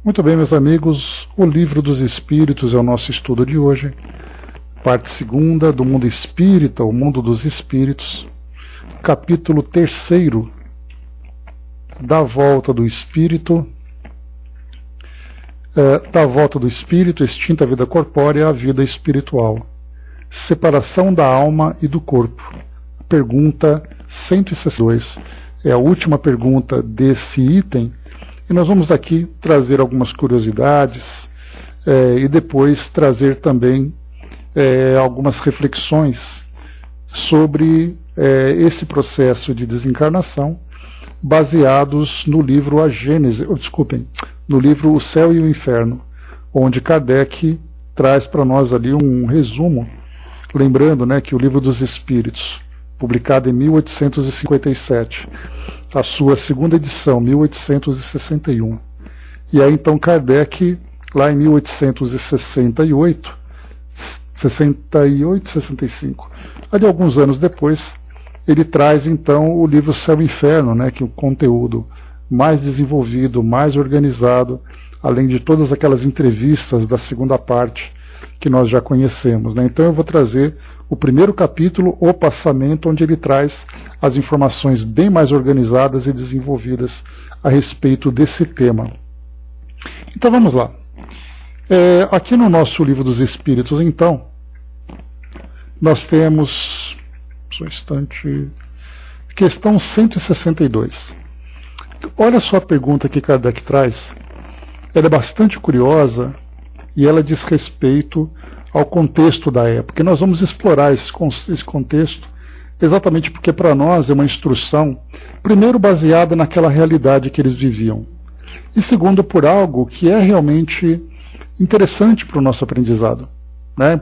Muito bem, meus amigos, o Livro dos Espíritos é o nosso estudo de hoje, parte segunda do Mundo Espírita, o Mundo dos Espíritos, capítulo 3º, da volta do Espírito, extinta a vida corpórea à vida espiritual, separação da alma e do corpo. A pergunta 162 é a última pergunta desse item, e nós vamos aqui trazer algumas curiosidades e depois trazer também algumas reflexões sobre esse processo de desencarnação, baseados no livro no livro O Céu e o Inferno, onde Kardec traz para nós ali um resumo, lembrando, que o Livro dos Espíritos, publicado em 1857, a sua segunda edição, 1861. E aí então Kardec, lá em 1868, 65, ali alguns anos depois, ele traz então o livro Céu e Inferno, que é um conteúdo mais desenvolvido, mais organizado, além de todas aquelas entrevistas da segunda parte que nós já conhecemos. Então eu vou trazer o primeiro capítulo, O Passamento, onde ele traz as informações bem mais organizadas e desenvolvidas a respeito desse tema. Então vamos lá. Aqui no nosso Livro dos Espíritos, então, nós temos, só um instante, questão 162. Olha só a pergunta que Kardec traz. Ela é bastante curiosa e ela diz respeito ao contexto da época. E nós vamos explorar esse contexto exatamente porque para nós é uma instrução, primeiro baseada naquela realidade que eles viviam, e segundo por algo que é realmente interessante para o nosso aprendizado,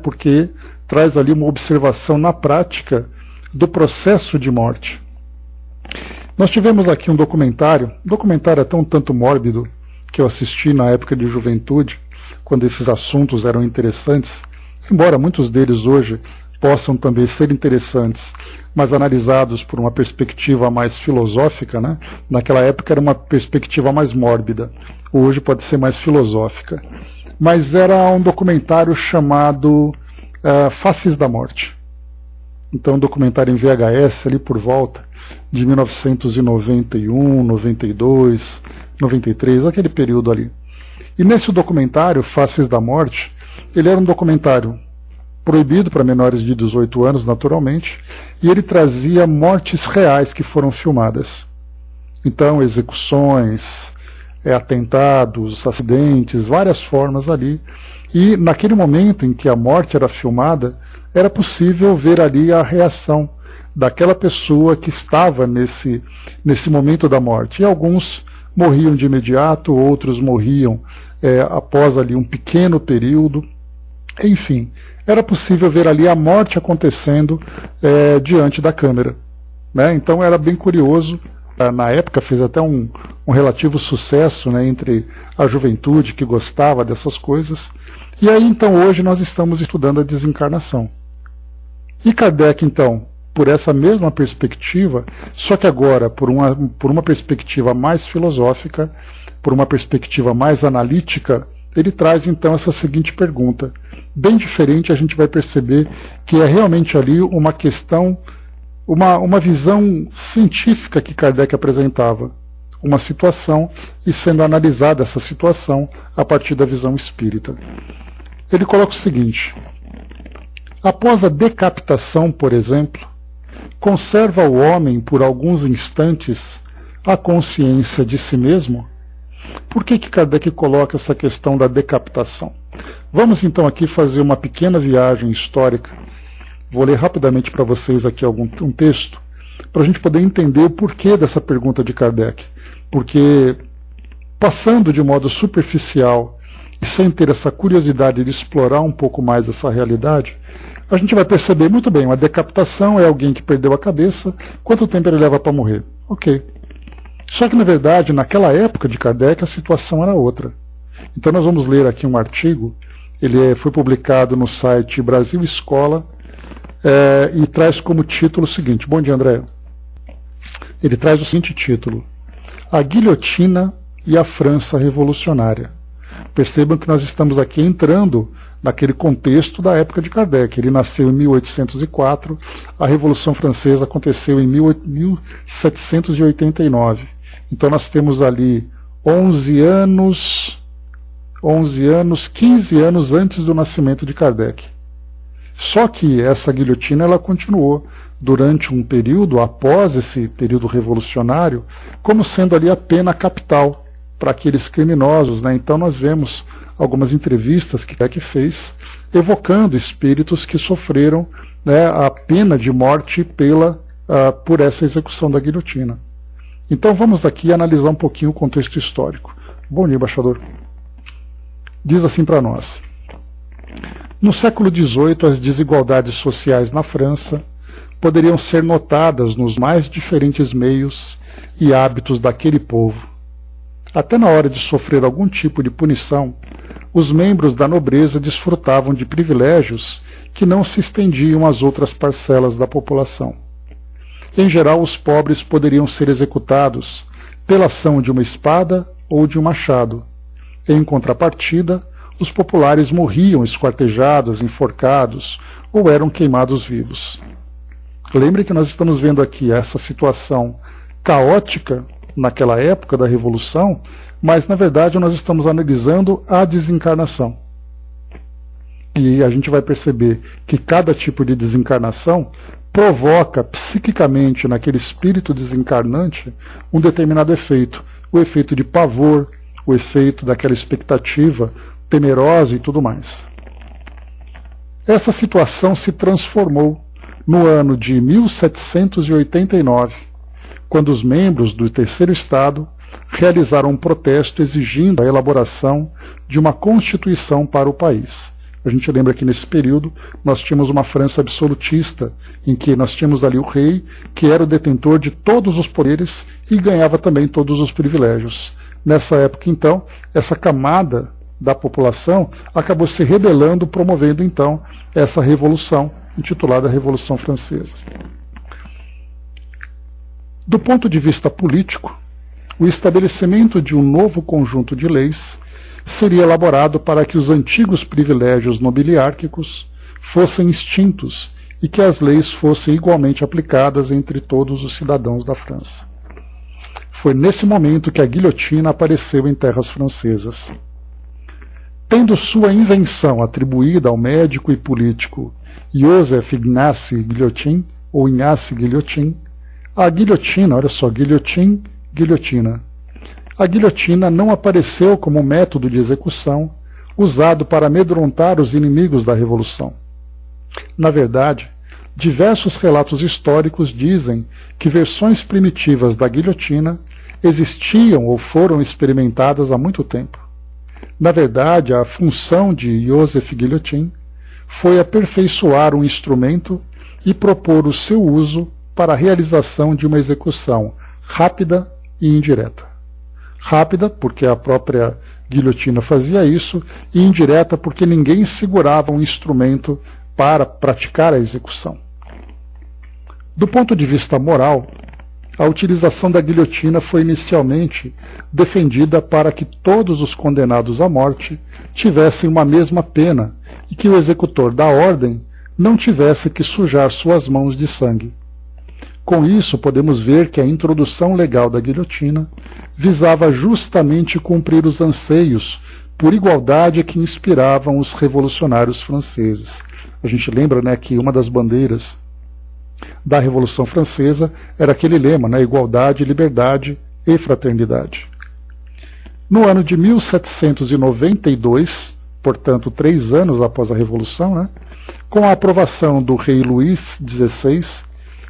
porque traz ali uma observação na prática do processo de morte. Nós tivemos aqui um documentário até um tanto mórbido, que eu assisti na época de juventude, quando esses assuntos eram interessantes, embora muitos deles hoje possam também ser interessantes, mas analisados por uma perspectiva mais filosófica, naquela época era uma perspectiva mais mórbida, hoje pode ser mais filosófica. Mas era um documentário chamado Faces da Morte. Então um documentário em VHS ali por volta de 1991, 92, 93, aquele período ali. E nesse documentário, Faces da Morte, ele era um documentário proibido para menores de 18 anos, naturalmente, e ele trazia mortes reais que foram filmadas. Então, execuções, atentados, acidentes, várias formas ali. E naquele momento em que a morte era filmada, era possível ver ali a reação daquela pessoa que estava nesse momento da morte. E alguns morriam de imediato, outros morriam após ali um pequeno período. Enfim, era possível ver ali a morte acontecendo diante da câmera. Então era bem curioso. Na época fez até um relativo sucesso entre a juventude que gostava dessas coisas. E aí então hoje nós estamos estudando a desencarnação. E Kardec então, por essa mesma perspectiva, só que agora por uma perspectiva mais filosófica, por uma perspectiva mais analítica, ele traz então essa seguinte pergunta. Bem diferente, a gente vai perceber que é realmente ali uma questão, uma visão científica que Kardec apresentava, uma situação, e sendo analisada essa situação a partir da visão espírita. Ele coloca o seguinte: após a decapitação, por exemplo, conserva o homem por alguns instantes a consciência de si mesmo? Por que Kardec coloca essa questão da decapitação? Vamos então aqui fazer uma pequena viagem histórica. Vou ler rapidamente para vocês aqui um texto, para a gente poder entender o porquê dessa pergunta de Kardec. Porque, passando de modo superficial e sem ter essa curiosidade de explorar um pouco mais essa realidade, a gente vai perceber muito bem, uma decapitação é alguém que perdeu a cabeça, quanto tempo ele leva para morrer? Ok. Só que, na verdade, naquela época de Kardec, a situação era outra. Então nós vamos ler aqui um artigo, ele foi publicado no site Brasil Escola, e traz como título o seguinte. Bom dia, André. Ele traz o seguinte título: A Guilhotina e a França Revolucionária. Percebam que nós estamos aqui entrando naquele contexto da época de Kardec. Ele nasceu em 1804, a Revolução Francesa aconteceu em 1789. Então nós temos ali 15 anos antes do nascimento de Kardec. Só que essa guilhotina ela continuou durante um período, após esse período revolucionário, como sendo ali a pena capital para aqueles criminosos, né? Então nós vemos algumas entrevistas que Kardec fez, evocando espíritos que sofreram, né, a pena de morte por essa execução da guilhotina. Então vamos aqui analisar um pouquinho o contexto histórico. Bom dia, embaixador. Diz assim para nós: no século XVIII, as desigualdades sociais na França poderiam ser notadas nos mais diferentes meios e hábitos daquele povo. Até na hora de sofrer algum tipo de punição, os membros da nobreza desfrutavam de privilégios que não se estendiam às outras parcelas da população. Em geral, os pobres poderiam ser executados pela ação de uma espada ou de um machado. Em contrapartida, os populares morriam esquartejados, enforcados ou eram queimados vivos. Lembre que nós estamos vendo aqui essa situação caótica naquela época da Revolução, mas na verdade nós estamos analisando a desencarnação. E a gente vai perceber que cada tipo de desencarnação provoca psiquicamente naquele espírito desencarnante um determinado efeito, o efeito de pavor, o efeito daquela expectativa temerosa e tudo mais. Essa situação se transformou no ano de 1789, quando os membros do Terceiro Estado realizaram um protesto exigindo a elaboração de uma constituição para o país. A gente lembra que nesse período nós tínhamos uma França absolutista, em que nós tínhamos ali o rei, que era o detentor de todos os poderes e ganhava também todos os privilégios. Nessa época, então, essa camada da população acabou se rebelando, promovendo então essa revolução, intitulada Revolução Francesa. Do ponto de vista político, o estabelecimento de um novo conjunto de leis seria elaborado para que os antigos privilégios nobiliárquicos fossem extintos e que as leis fossem igualmente aplicadas entre todos os cidadãos da França. Foi nesse momento que a guilhotina apareceu em terras francesas. Tendo sua invenção atribuída ao médico e político Joseph Ignace Guillotin, ou Ignace Guillotin, a guilhotina, olha só, guilhotina. A guilhotina não apareceu como método de execução usado para amedrontar os inimigos da Revolução. Na verdade, diversos relatos históricos dizem que versões primitivas da guilhotina existiam ou foram experimentadas há muito tempo. Na verdade, a função de Joseph Guillotin foi aperfeiçoar um instrumento e propor o seu uso para a realização de uma execução rápida e indireta. Rápida, porque a própria guilhotina fazia isso, e indireta, porque ninguém segurava um instrumento para praticar a execução. Do ponto de vista moral, a utilização da guilhotina foi inicialmente defendida para que todos os condenados à morte tivessem uma mesma pena e que o executor da ordem não tivesse que sujar suas mãos de sangue. Com isso, podemos ver que a introdução legal da guilhotina visava justamente cumprir os anseios por igualdade que inspiravam os revolucionários franceses. A gente lembra, né, que uma das bandeiras da Revolução Francesa era aquele lema, né, igualdade, liberdade e fraternidade. No ano de 1792, portanto 3 anos após a Revolução, né, com a aprovação do rei Luís XVI,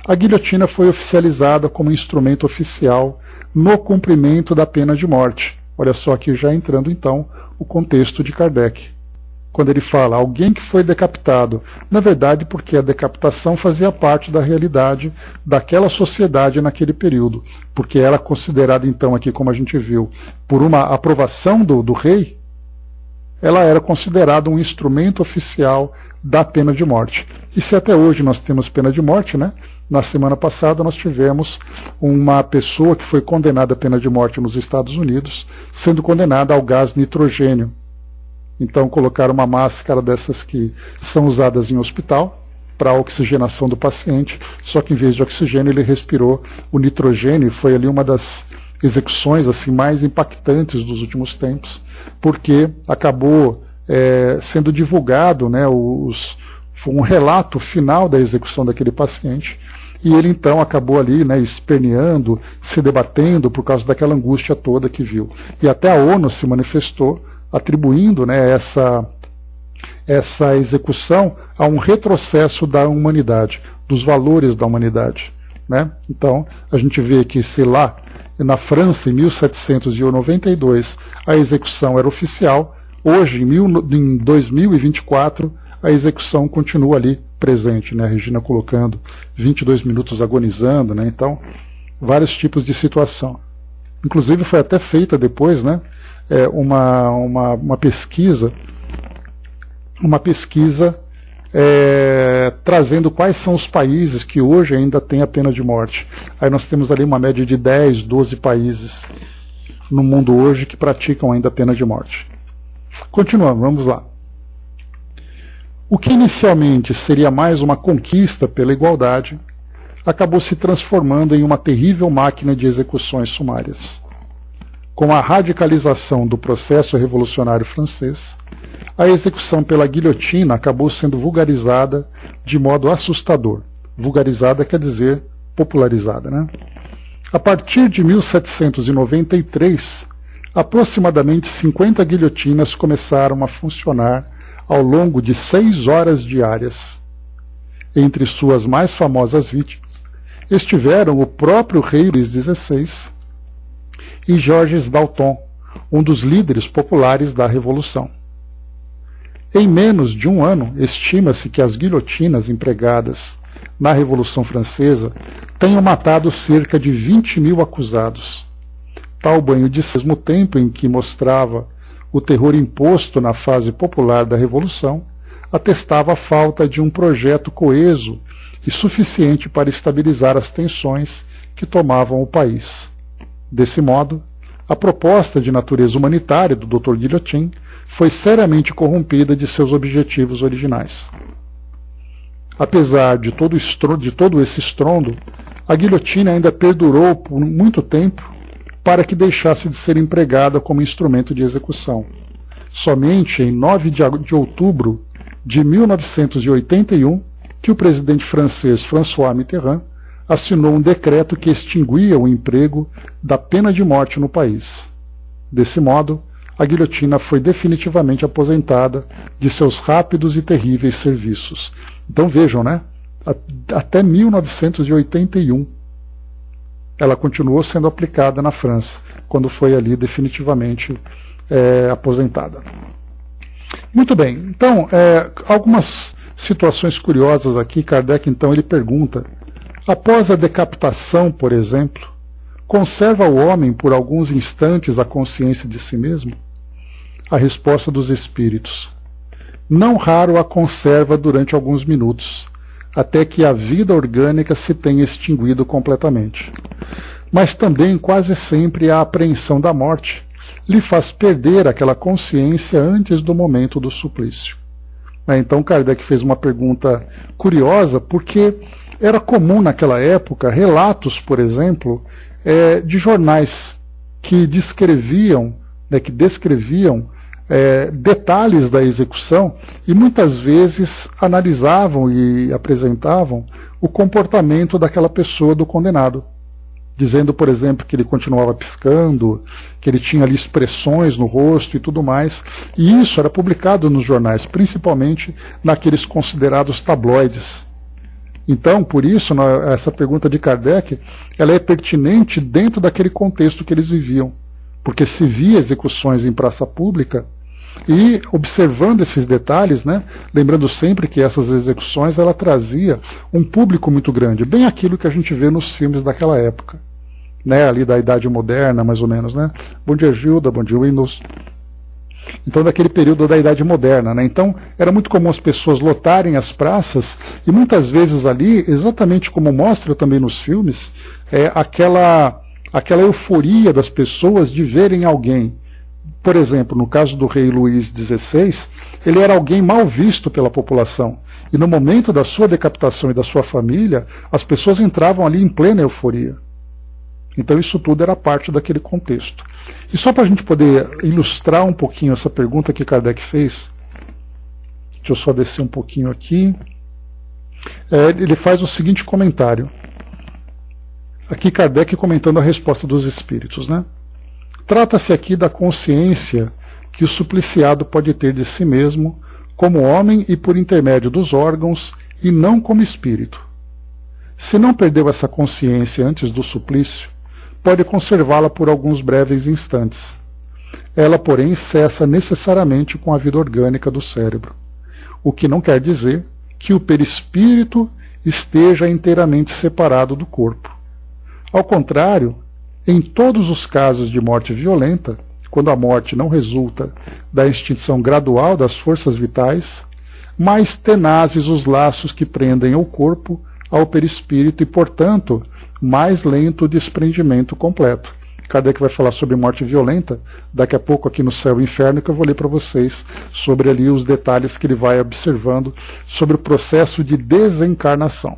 a guilhotina foi oficializada como instrumento oficial no cumprimento da pena de morte. Olha só aqui já entrando então o contexto de Kardec. Quando ele fala alguém que foi decapitado, na verdade porque a decapitação fazia parte da realidade daquela sociedade naquele período, porque era considerada então aqui, como a gente viu, por uma aprovação do rei, ela era considerada um instrumento oficial da pena de morte. E se até hoje nós temos pena de morte, né? Na semana passada nós tivemos uma pessoa que foi condenada à pena de morte nos Estados Unidos, sendo condenada ao gás nitrogênio. Então colocaram uma máscara dessas que são usadas em hospital para a oxigenação do paciente, só que em vez de oxigênio ele respirou o nitrogênio, e foi ali uma das execuções assim mais impactantes dos últimos tempos, porque acabou sendo divulgado, né, foi um relato final da execução daquele paciente, e ele então acabou ali, né, esperneando, se debatendo por causa daquela angústia toda que viu. E até a ONU se manifestou, atribuindo, né, essa execução a um retrocesso da humanidade, dos valores da humanidade, né? Então, a gente vê que, sei lá, na França, em 1792, a execução era oficial. Hoje, em 2024, a execução continua ali presente, né? A Regina colocando 22 minutos agonizando, né? Então, vários tipos de situação. Inclusive, foi até feita depois, né, uma pesquisa trazendo quais são os países que hoje ainda têm a pena de morte. Aí nós temos ali uma média de 10, 12 países no mundo hoje que praticam ainda a pena de morte. Continuando, vamos lá. O que inicialmente seria mais uma conquista pela igualdade, acabou se transformando em uma terrível máquina de execuções sumárias. Com a radicalização do processo revolucionário francês, a execução pela guilhotina acabou sendo vulgarizada de modo assustador. Vulgarizada quer dizer popularizada, né? A partir de 1793, aproximadamente 50 guilhotinas começaram a funcionar ao longo de 6 horas diárias. Entre suas mais famosas vítimas estiveram o próprio rei Luís XVI e Georges Danton, um dos líderes populares da Revolução. Em menos de um ano, estima-se que as guilhotinas empregadas na Revolução Francesa tenham matado cerca de 20 mil acusados. Tal banho de sangue, ao mesmo tempo em que mostrava o terror imposto na fase popular da Revolução, atestava a falta de um projeto coeso e suficiente para estabilizar as tensões que tomavam o país. Desse modo, a proposta de natureza humanitária do Dr. Guillotin foi seriamente corrompida de seus objetivos originais. Apesar de todo esse estrondo, a guilhotina ainda perdurou por muito tempo para que deixasse de ser empregada como instrumento de execução. Somente em 9 de outubro de 1981, que o presidente francês François Mitterrand assinou um decreto que extinguia o emprego da pena de morte no país. Desse modo, a guilhotina foi definitivamente aposentada de seus rápidos e terríveis serviços. Então vejam, né? Até 1981 ela continuou sendo aplicada na França, quando foi ali definitivamente aposentada. Muito bem, então, algumas situações curiosas aqui. Kardec, então, ele pergunta: após a decapitação, por exemplo, conserva o homem por alguns instantes a consciência de si mesmo? A resposta dos espíritos: não raro a conserva durante alguns minutos, até que a vida orgânica se tenha extinguido completamente. Mas também quase sempre a apreensão da morte lhe faz perder aquela consciência antes do momento do suplício. Então Kardec fez uma pergunta curiosa, porque era comum naquela época relatos, por exemplo, de jornais que descreviam detalhes da execução e muitas vezes analisavam e apresentavam o comportamento daquela pessoa, do condenado, dizendo, por exemplo, que ele continuava piscando, que ele tinha ali expressões no rosto e tudo mais. E isso era publicado nos jornais, principalmente naqueles considerados tabloides. Então, por isso, essa pergunta de Kardec, ela é pertinente dentro daquele contexto que eles viviam, porque se via execuções em praça pública. E observando esses detalhes, né, lembrando sempre que essas execuções ela trazia um público muito grande, bem aquilo que a gente vê nos filmes daquela época, né, ali da Idade Moderna, mais ou menos, né? Bom dia, Gilda, bom dia, Windows. Então, daquele período da Idade Moderna, né? Então, era muito comum as pessoas lotarem as praças e muitas vezes ali, exatamente como mostra também nos filmes, aquela euforia das pessoas de verem alguém. Por exemplo, no caso do rei Luís XVI, ele era alguém mal visto pela população. E no momento da sua decapitação e da sua família, as pessoas entravam ali em plena euforia. Então isso tudo era parte daquele contexto. E só para a gente poder ilustrar um pouquinho essa pergunta que Kardec fez, deixa eu só descer um pouquinho aqui. Ele faz o seguinte comentário. Aqui Kardec comentando a resposta dos espíritos, né? Trata-se aqui da consciência que o supliciado pode ter de si mesmo como homem e por intermédio dos órgãos e não como espírito. Se não perdeu essa consciência antes do suplício, pode conservá-la por alguns breves instantes. Ela, porém, cessa necessariamente com a vida orgânica do cérebro, o que não quer dizer que o perispírito esteja inteiramente separado do corpo. Ao contrário, em todos os casos de morte violenta, quando a morte não resulta da extinção gradual das forças vitais, mais tenazes os laços que prendem o corpo ao perispírito e, portanto, mais lento o desprendimento completo. Kardec vai falar sobre morte violenta daqui a pouco aqui no Céu e Inferno, que eu vou ler para vocês sobre ali os detalhes que ele vai observando sobre o processo de desencarnação.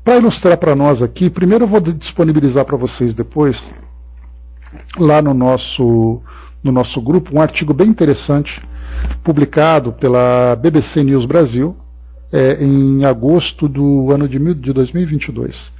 Para ilustrar para nós aqui, primeiro eu vou disponibilizar para vocês depois, lá no nosso grupo, um artigo bem interessante, publicado pela BBC News Brasil, em agosto do ano de 2022.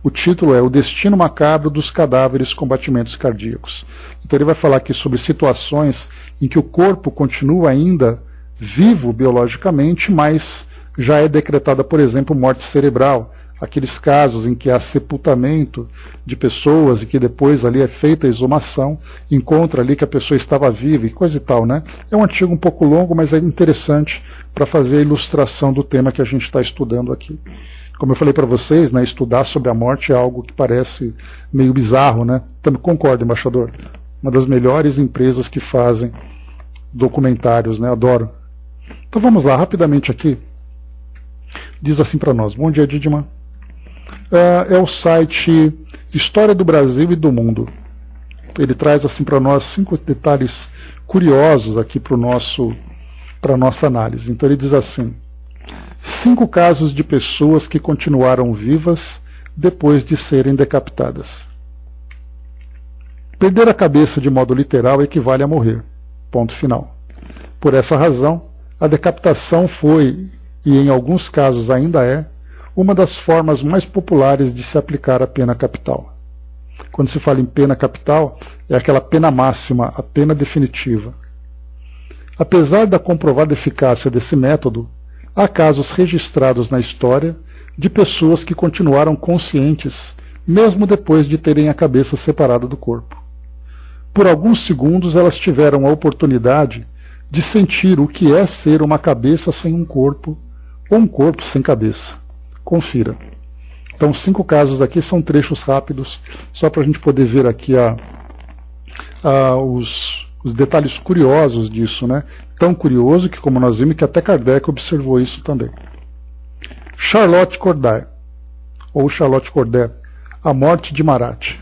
O título é O Destino Macabro dos Cadáveres com Batimentos Cardíacos. Então ele vai falar aqui sobre situações em que o corpo continua ainda vivo biologicamente, mas já é decretada, por exemplo, morte cerebral. Aqueles casos em que há sepultamento de pessoas e que depois ali é feita a exumação, encontra ali que a pessoa estava viva e coisa e tal, né? É um artigo um pouco longo, mas é interessante para fazer a ilustração do tema que a gente está estudando aqui. Como eu falei para vocês, né, estudar sobre a morte é algo que parece meio bizarro, né? Também concordo, embaixador. Uma das melhores empresas que fazem documentários, né? Adoro. Então vamos lá, rapidamente aqui. Diz assim para nós. Bom dia, Didman. É o site História do Brasil e do Mundo. Ele traz assim para nós 5 detalhes curiosos aqui para a nossa análise. Então ele diz assim: 5 casos de pessoas que continuaram vivas depois de serem decapitadas. Perder a cabeça de modo literal equivale a morrer. Ponto final. Por essa razão, a decapitação foi, e em alguns casos ainda é, uma das formas mais populares de se aplicar a pena capital. Quando se fala em pena capital, é aquela pena máxima, a pena definitiva. Apesar da comprovada eficácia desse método, há casos registrados na história de pessoas que continuaram conscientes, mesmo depois de terem a cabeça separada do corpo. Por alguns segundos elas tiveram a oportunidade de sentir o que é ser uma cabeça sem um corpo, ou um corpo sem cabeça. Confira. Então, 5 casos aqui são trechos rápidos, só para a gente poder ver aqui os detalhes curiosos disso, né? Tão curioso que, como nós vimos, que até Kardec observou isso também. Charlotte Corday, ou Charlotte Corday, a morte de Marat.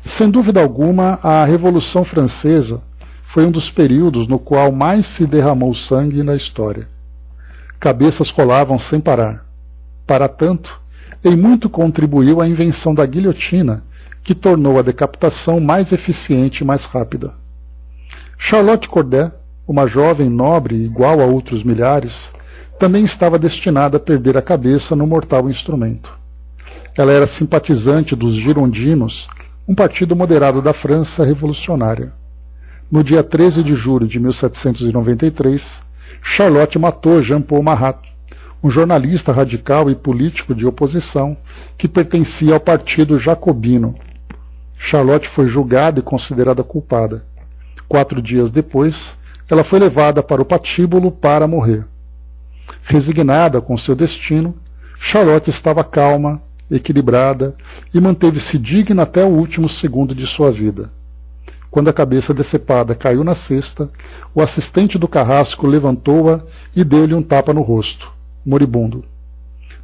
Sem dúvida alguma, a Revolução Francesa foi um dos períodos no qual mais se derramou sangue na história. Cabeças rolavam sem parar. Para tanto, em muito contribuiu a invenção da guilhotina, que tornou a decapitação mais eficiente e mais rápida. Charlotte Corday, uma jovem nobre igual a outros milhares, também estava destinada a perder a cabeça no mortal instrumento. Ela era simpatizante dos Girondinos, um partido moderado da França revolucionária. No dia 13 de julho de 1793, Charlotte matou Jean-Paul Marat, um jornalista radical e político de oposição que pertencia ao Partido Jacobino. Charlotte foi julgada e considerada culpada. 4 dias depois, ela foi levada para o patíbulo para morrer. Resignada com seu destino, Charlotte estava calma, equilibrada e manteve-se digna até o último segundo de sua vida. Quando a cabeça decepada caiu na cesta, o assistente do carrasco levantou-a e deu-lhe um tapa no rosto, moribundo.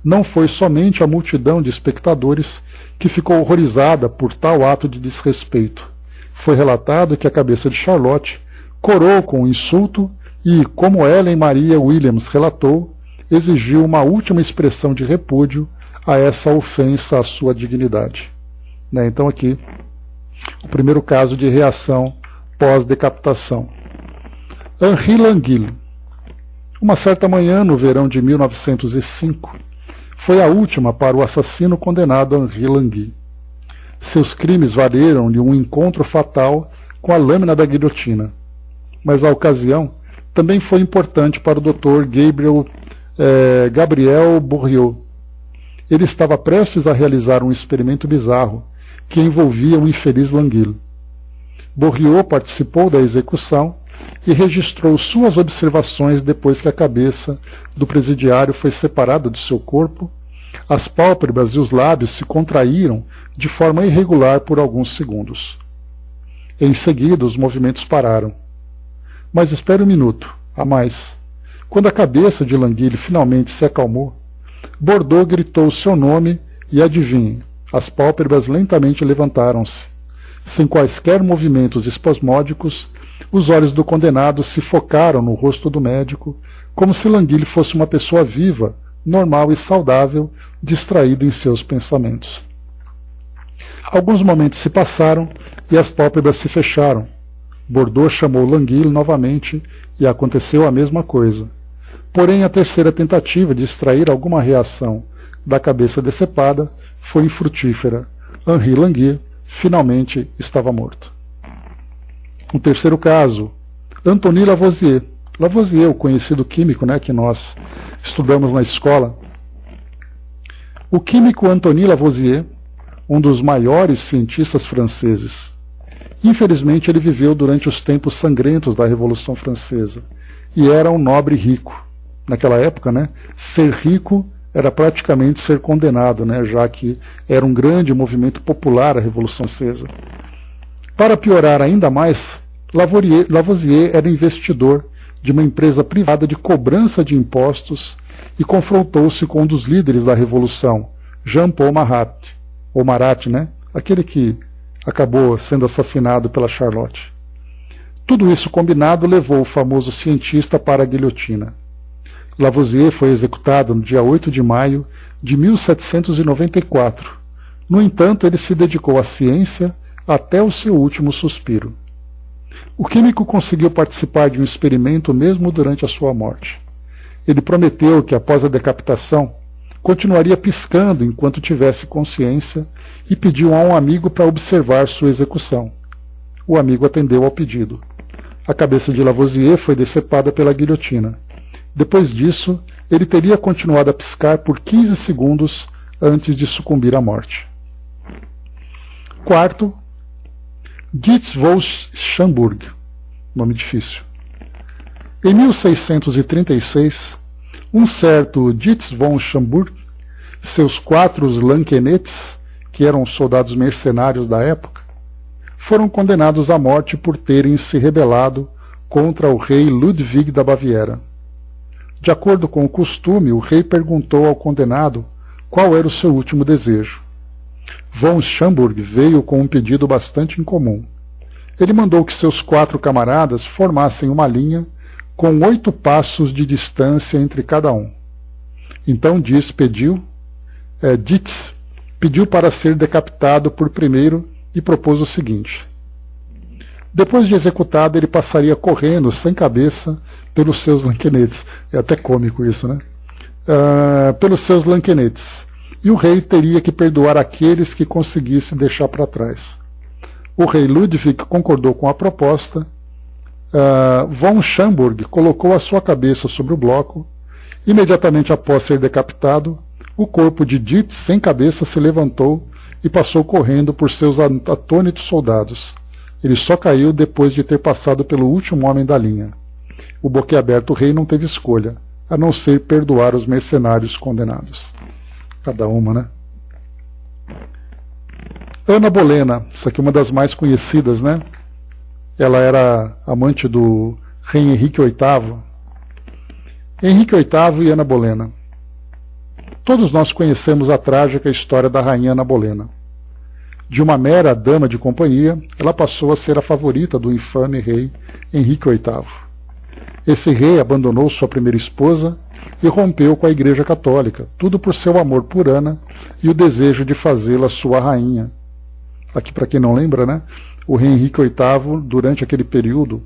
Não foi somente a multidão de espectadores que ficou horrorizada por tal ato de desrespeito. Foi relatado que a cabeça de Charlotte corou com o insulto e, como Ellen Maria Williams relatou, exigiu uma última expressão de repúdio a essa ofensa à sua dignidade. Então aqui, o primeiro caso de reação pós-decapitação. Henri Languille. Uma certa manhã, no verão de 1905, foi a última para o assassino condenado Henri Languille. Seus crimes valeram-lhe um encontro fatal com a lâmina da guilhotina. Mas a ocasião também foi importante para o Dr. Gabriel Bourriot. Ele estava prestes a realizar um experimento bizarro que envolvia o infeliz Languille. Bourriot participou da execução e registrou suas observações depois que a cabeça do presidiário foi separada do seu corpo. As pálpebras e os lábios se contraíram de forma irregular por alguns segundos. Em seguida, os movimentos pararam. Mas espere um minuto, a mais. Quando a cabeça de Languille finalmente se acalmou, Bordeaux gritou seu nome e, adivinhe, as pálpebras lentamente levantaram-se. Sem quaisquer movimentos espasmódicos, os olhos do condenado se focaram no rosto do médico, como se Languille fosse uma pessoa viva, normal e saudável, distraída em seus pensamentos. Alguns momentos se passaram e as pálpebras se fecharam. Bordeaux chamou Languille novamente e aconteceu a mesma coisa. Porém, a terceira tentativa de extrair alguma reação da cabeça decepada foi infrutífera. Henri Languille finalmente estava morto. Um terceiro caso, Antony Lavoisier. Lavoisier, o conhecido químico, que nós estudamos na escola. O químico Antony Lavoisier, um dos maiores cientistas franceses. Infelizmente, ele viveu durante os tempos sangrentos da Revolução Francesa e era um nobre rico. Naquela época, ser rico era praticamente ser condenado, já que era um grande movimento popular a Revolução Francesa. Para piorar ainda mais, Lavoisier era investidor de uma empresa privada de cobrança de impostos e confrontou-se com um dos líderes da Revolução, Jean-Paul Marat, ou Marat, aquele que acabou sendo assassinado pela Charlotte. Tudo isso combinado levou o famoso cientista para a guilhotina. Lavoisier foi executado no dia 8 de maio de 1794. No entanto, ele se dedicou à ciência até o seu último suspiro. O químico conseguiu participar de um experimento mesmo durante a sua morte. Ele prometeu que, após a decapitação, continuaria piscando enquanto tivesse consciência e pediu a um amigo para observar sua execução. O amigo atendeu ao pedido. A cabeça de Lavoisier foi decepada pela guilhotina. Depois disso, ele teria continuado a piscar por 15 segundos antes de sucumbir à morte. Quarto, Dietz von Schamburg, nome difícil. Em 1636, um certo Dietz von Schamburg, seus 4 lanquenetes, que eram soldados mercenários da época, foram condenados à morte por terem se rebelado contra o rei Ludwig da Baviera. De acordo com o costume, o rei perguntou ao condenado qual era o seu último desejo. Von Schamburg veio com um pedido bastante incomum. Ele mandou que seus 4 camaradas formassem uma linha com 8 passos de distância entre cada um. Então Dietz pediu para ser decapitado por primeiro e propôs o seguinte. Depois de executado, ele passaria correndo, sem cabeça, pelos seus lanquenetes. É até cômico isso, pelos seus lanquenetes. E o rei teria que perdoar aqueles que conseguisse deixar para trás. O rei Ludwig concordou com a proposta. Von Schamburg colocou a sua cabeça sobre o bloco. Imediatamente após ser decapitado, o corpo de Dietz, sem cabeça, se levantou e passou correndo por seus atônitos soldados. Ele só caiu depois de ter passado pelo último homem da linha. O boquiaberto rei não teve escolha, a não ser perdoar os mercenários condenados. Cada uma, Ana Bolena, essa aqui é uma das mais conhecidas, ela era amante do rei Henrique VIII. Henrique VIII e Ana Bolena. Todos nós conhecemos a trágica história da rainha Ana Bolena. De uma mera dama de companhia, ela passou a ser a favorita do infame rei Henrique VIII. Esse rei abandonou sua primeira esposa e rompeu com a Igreja Católica, tudo por seu amor por Ana e o desejo de fazê-la sua rainha. Aqui, para quem não lembra, né, o rei Henrique VIII, durante aquele período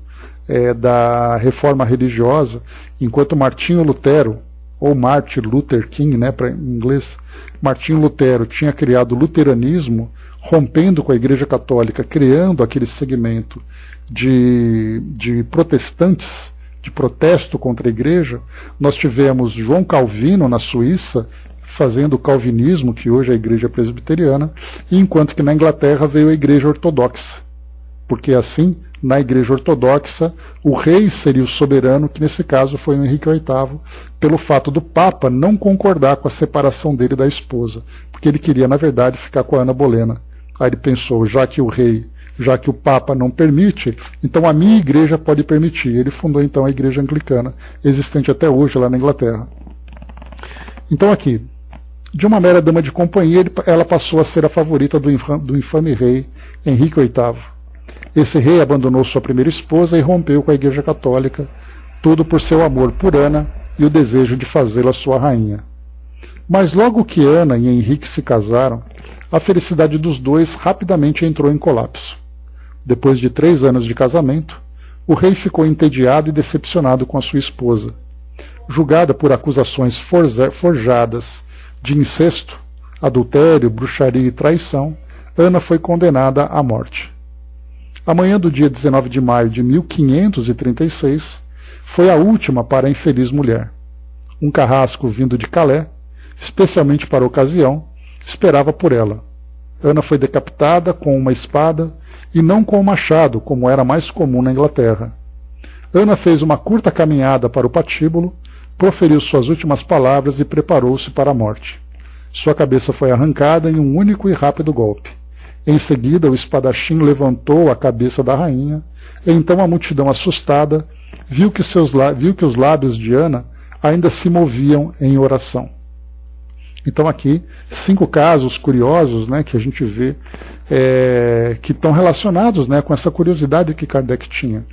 da reforma religiosa, enquanto Martinho Lutero, ou Martin Luther King, né, em inglês, Martinho Lutero tinha criado o luteranismo, rompendo com a Igreja Católica, criando aquele segmento de protestantes, de protesto contra a Igreja. Nós tivemos João Calvino na Suíça fazendo o calvinismo, que hoje é a Igreja Presbiteriana, enquanto que na Inglaterra veio a Igreja Ortodoxa, porque assim, na Igreja Ortodoxa, o rei seria o soberano, que nesse caso foi o Henrique VIII, pelo fato do Papa não concordar com a separação dele da esposa, porque ele queria, na verdade, ficar com a Ana Bolena. Aí ele pensou, já que o Papa não permite, então a minha igreja pode permitir. Ele fundou então a Igreja Anglicana, existente até hoje lá na Inglaterra. Então aqui, de uma mera dama de companhia, ela passou a ser a favorita do infame rei Henrique VIII. Esse rei abandonou sua primeira esposa e rompeu com a Igreja Católica, tudo por seu amor por Ana e o desejo de fazê-la sua rainha. Mas logo que Ana e Henrique se casaram, a felicidade dos dois rapidamente entrou em colapso. Depois de 3 anos de casamento, o rei ficou entediado e decepcionado com a sua esposa. Julgada por acusações forjadas de incesto, adultério, bruxaria e traição, Ana foi condenada à morte. A manhã do dia 19 de maio de 1536 foi a última para a infeliz mulher. Um carrasco vindo de Calais, especialmente para a ocasião, esperava por ela. Ana foi decapitada com uma espada e não com um machado, como era mais comum na Inglaterra. Ana fez uma curta caminhada para o patíbulo, proferiu suas últimas palavras e preparou-se para a morte. Sua cabeça foi arrancada em um único e rápido golpe. Em seguida, o espadachim levantou a cabeça da rainha, e então a multidão assustada viu que os lábios de Ana ainda se moviam em oração. Então aqui, 5 casos curiosos, né, que a gente vê que estão relacionados, né, com essa curiosidade que Kardec tinha.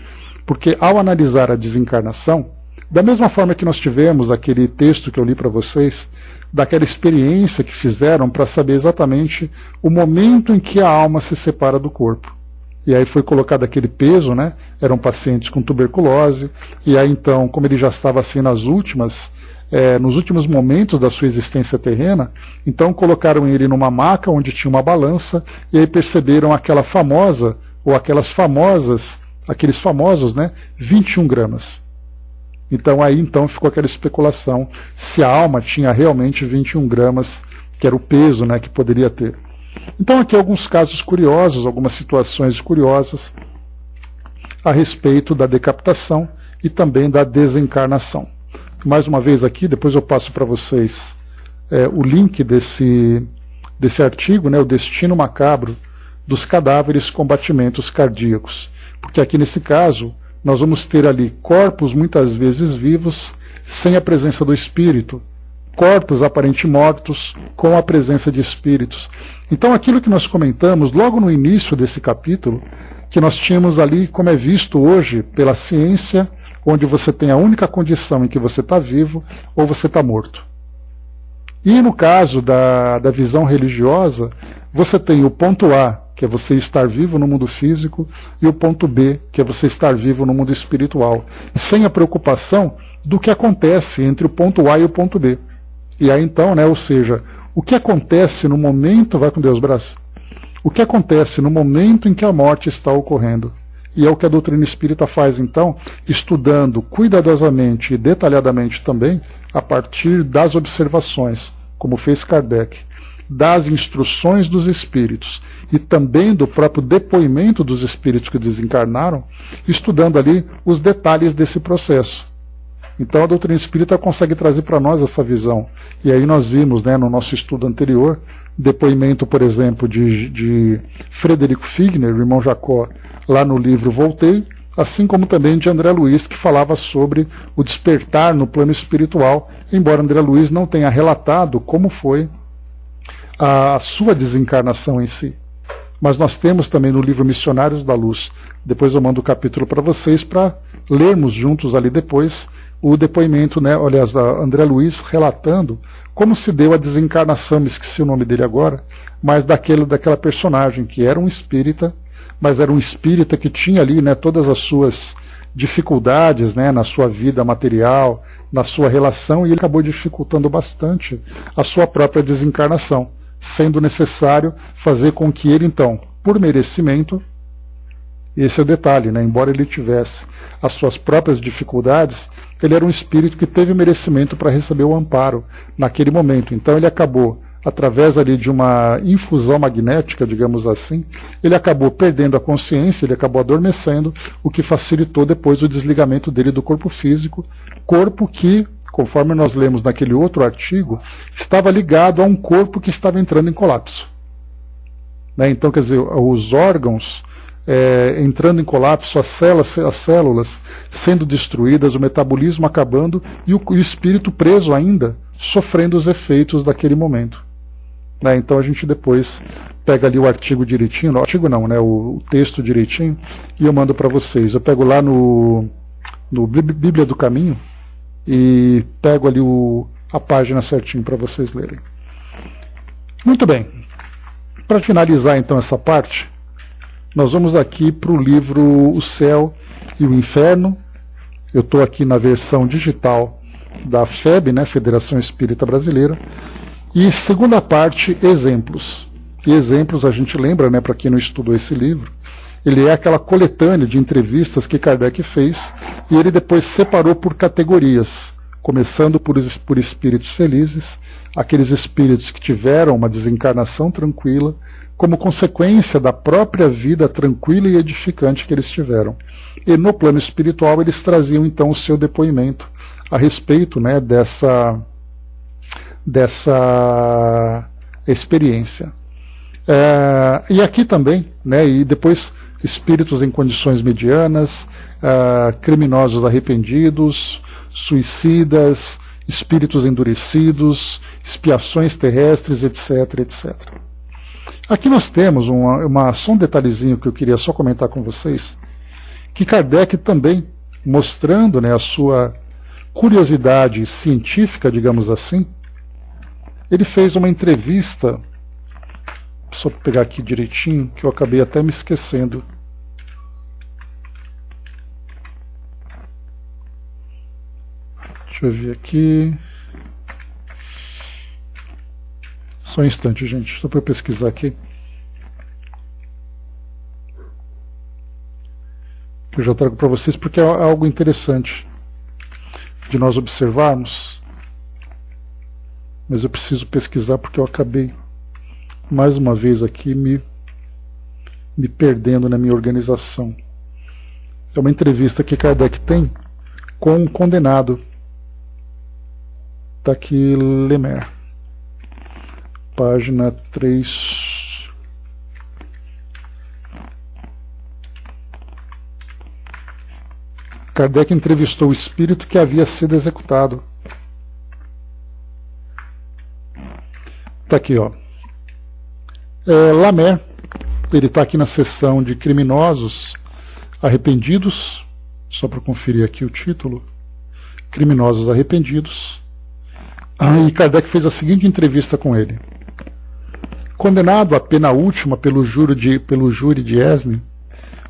Porque ao analisar a desencarnação, da mesma forma que nós tivemos aquele texto que eu li para vocês, daquela experiência que fizeram para saber exatamente o momento em que a alma se separa do corpo. E aí foi colocado aquele peso, né? Eram pacientes com tuberculose, e aí então, como ele já estava assim nos últimos momentos da sua existência terrena, então colocaram ele numa maca onde tinha uma balança, e aí perceberam aqueles famosos, né, 21 gramas. Então aí então ficou aquela especulação se a alma tinha realmente 21 gramas, que era o peso, né, que poderia ter. Então aqui alguns casos curiosos, algumas situações curiosas a respeito da decapitação e também da desencarnação. Mais uma vez aqui, depois eu passo para vocês o link desse artigo, né, o destino macabro dos cadáveres com batimentos cardíacos. Porque aqui nesse caso, nós vamos ter ali corpos muitas vezes vivos, sem a presença do espírito, corpos aparentemente mortos, com a presença de espíritos. Então aquilo que nós comentamos logo no início desse capítulo, que nós tínhamos ali, como é visto hoje pela ciência, onde você tem a única condição em que você está vivo ou você está morto. E no caso da visão religiosa, você tem o ponto A, que é você estar vivo no mundo físico, e o ponto B, que é você estar vivo no mundo espiritual, sem a preocupação do que acontece entre o ponto A e o ponto B. E aí então, né, ou seja, o que acontece no momento, vai com Deus, braço, o que acontece no momento em que a morte está ocorrendo. E é o que a doutrina espírita faz então, estudando cuidadosamente e detalhadamente também, a partir das observações, como fez Kardec, das instruções dos espíritos e também do próprio depoimento dos espíritos que desencarnaram, estudando ali os detalhes desse processo. Então a doutrina espírita consegue trazer para nós essa visão. E aí nós vimos, né, no nosso estudo anterior, depoimento, por exemplo, de Frederico Figner, o irmão Jacó, lá no livro Voltei, assim como também de André Luiz, que falava sobre o despertar no plano espiritual, embora André Luiz não tenha relatado como foi a sua desencarnação em si. Mas nós temos também no livro Missionários da Luz, depois eu mando o capítulo para vocês, para lermos juntos ali depois o depoimento, né, aliás, da André Luiz relatando como se deu a desencarnação, me esqueci o nome dele agora, mas daquela personagem que era um espírita, mas era um espírita que tinha ali, né, todas as suas dificuldades, né, na sua vida material, na sua relação, e ele acabou dificultando bastante a sua própria desencarnação, sendo necessário fazer com que ele, então, por merecimento, esse é o detalhe, né, embora ele tivesse as suas próprias dificuldades, ele era um espírito que teve merecimento para receber o amparo naquele momento. Então ele acabou, através ali de uma infusão magnética, digamos assim, ele acabou perdendo a consciência, ele acabou adormecendo, o que facilitou depois o desligamento dele do corpo físico, corpo que, conforme nós lemos naquele outro artigo, estava ligado a um corpo que estava entrando em colapso. Né? Então, quer dizer, os órgãos entrando em colapso, as células sendo destruídas, o metabolismo acabando e o espírito preso ainda, sofrendo os efeitos daquele momento. Né? Então a gente depois pega ali o artigo direitinho, o artigo não, né? O texto direitinho, e eu mando para vocês. Eu pego lá no Bíblia do Caminho e pego ali a página certinho para vocês lerem. Muito bem. Para finalizar então essa parte, nós vamos aqui para o livro O Céu e o Inferno. Eu estou aqui na versão digital da FEB, né, Federação Espírita Brasileira. E segunda parte, exemplos. E exemplos, a gente lembra, né, para quem não estudou esse livro, ele é aquela coletânea de entrevistas que Kardec fez, e ele depois separou por categorias, começando por espíritos felizes, aqueles espíritos que tiveram uma desencarnação tranquila, como consequência da própria vida tranquila e edificante que eles tiveram. E no plano espiritual eles traziam então o seu depoimento a respeito, né, dessa experiência. E aqui também, né, e depois espíritos em condições medianas, criminosos arrependidos, suicidas, espíritos endurecidos, expiações terrestres, etc, etc. Aqui nós temos só um detalhezinho que eu queria só comentar com vocês, que Kardec também, mostrando, né, a sua curiosidade científica, digamos assim, ele fez uma entrevista, só pegar aqui direitinho, que eu acabei até me esquecendo. Deixa eu ver aqui. Só um instante, gente, só para eu pesquisar aqui. Que eu já trago para vocês, porque é algo interessante de nós observarmos. Mas eu preciso pesquisar porque eu acabei, mais uma vez aqui, me perdendo na minha organização. É uma entrevista que Kardec tem com um condenado. Está aqui, Lemer. Página 3. Kardec entrevistou o espírito que havia sido executado. Está aqui, ó. Lamer, ele está aqui na seção de criminosos arrependidos, só para conferir aqui o título, criminosos arrependidos, e Kardec fez a seguinte entrevista com ele. Condenado à pena última pelo júri de Esne,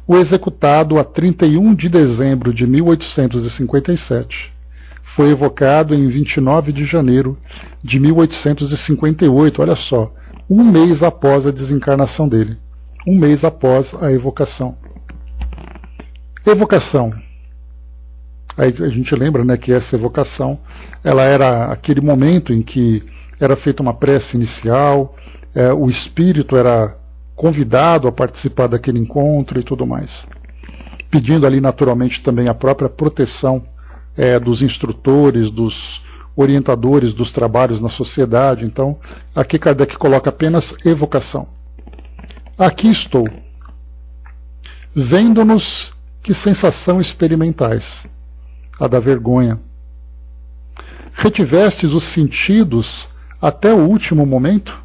o executado a 31 de dezembro de 1857 foi evocado em 29 de janeiro de 1858, olha só, um mês após a desencarnação dele, um mês após a evocação. Evocação. Aí a gente lembra, né, que essa evocação, ela era aquele momento em que era feita uma prece inicial, o espírito era convidado a participar daquele encontro e tudo mais, pedindo ali naturalmente também a própria proteção dos instrutores, dos orientadores dos trabalhos na sociedade. Então, aqui Kardec coloca apenas evocação. Aqui estou. Vendo-nos, que sensação experimentais? A da vergonha. Retivestes os sentidos até o último momento?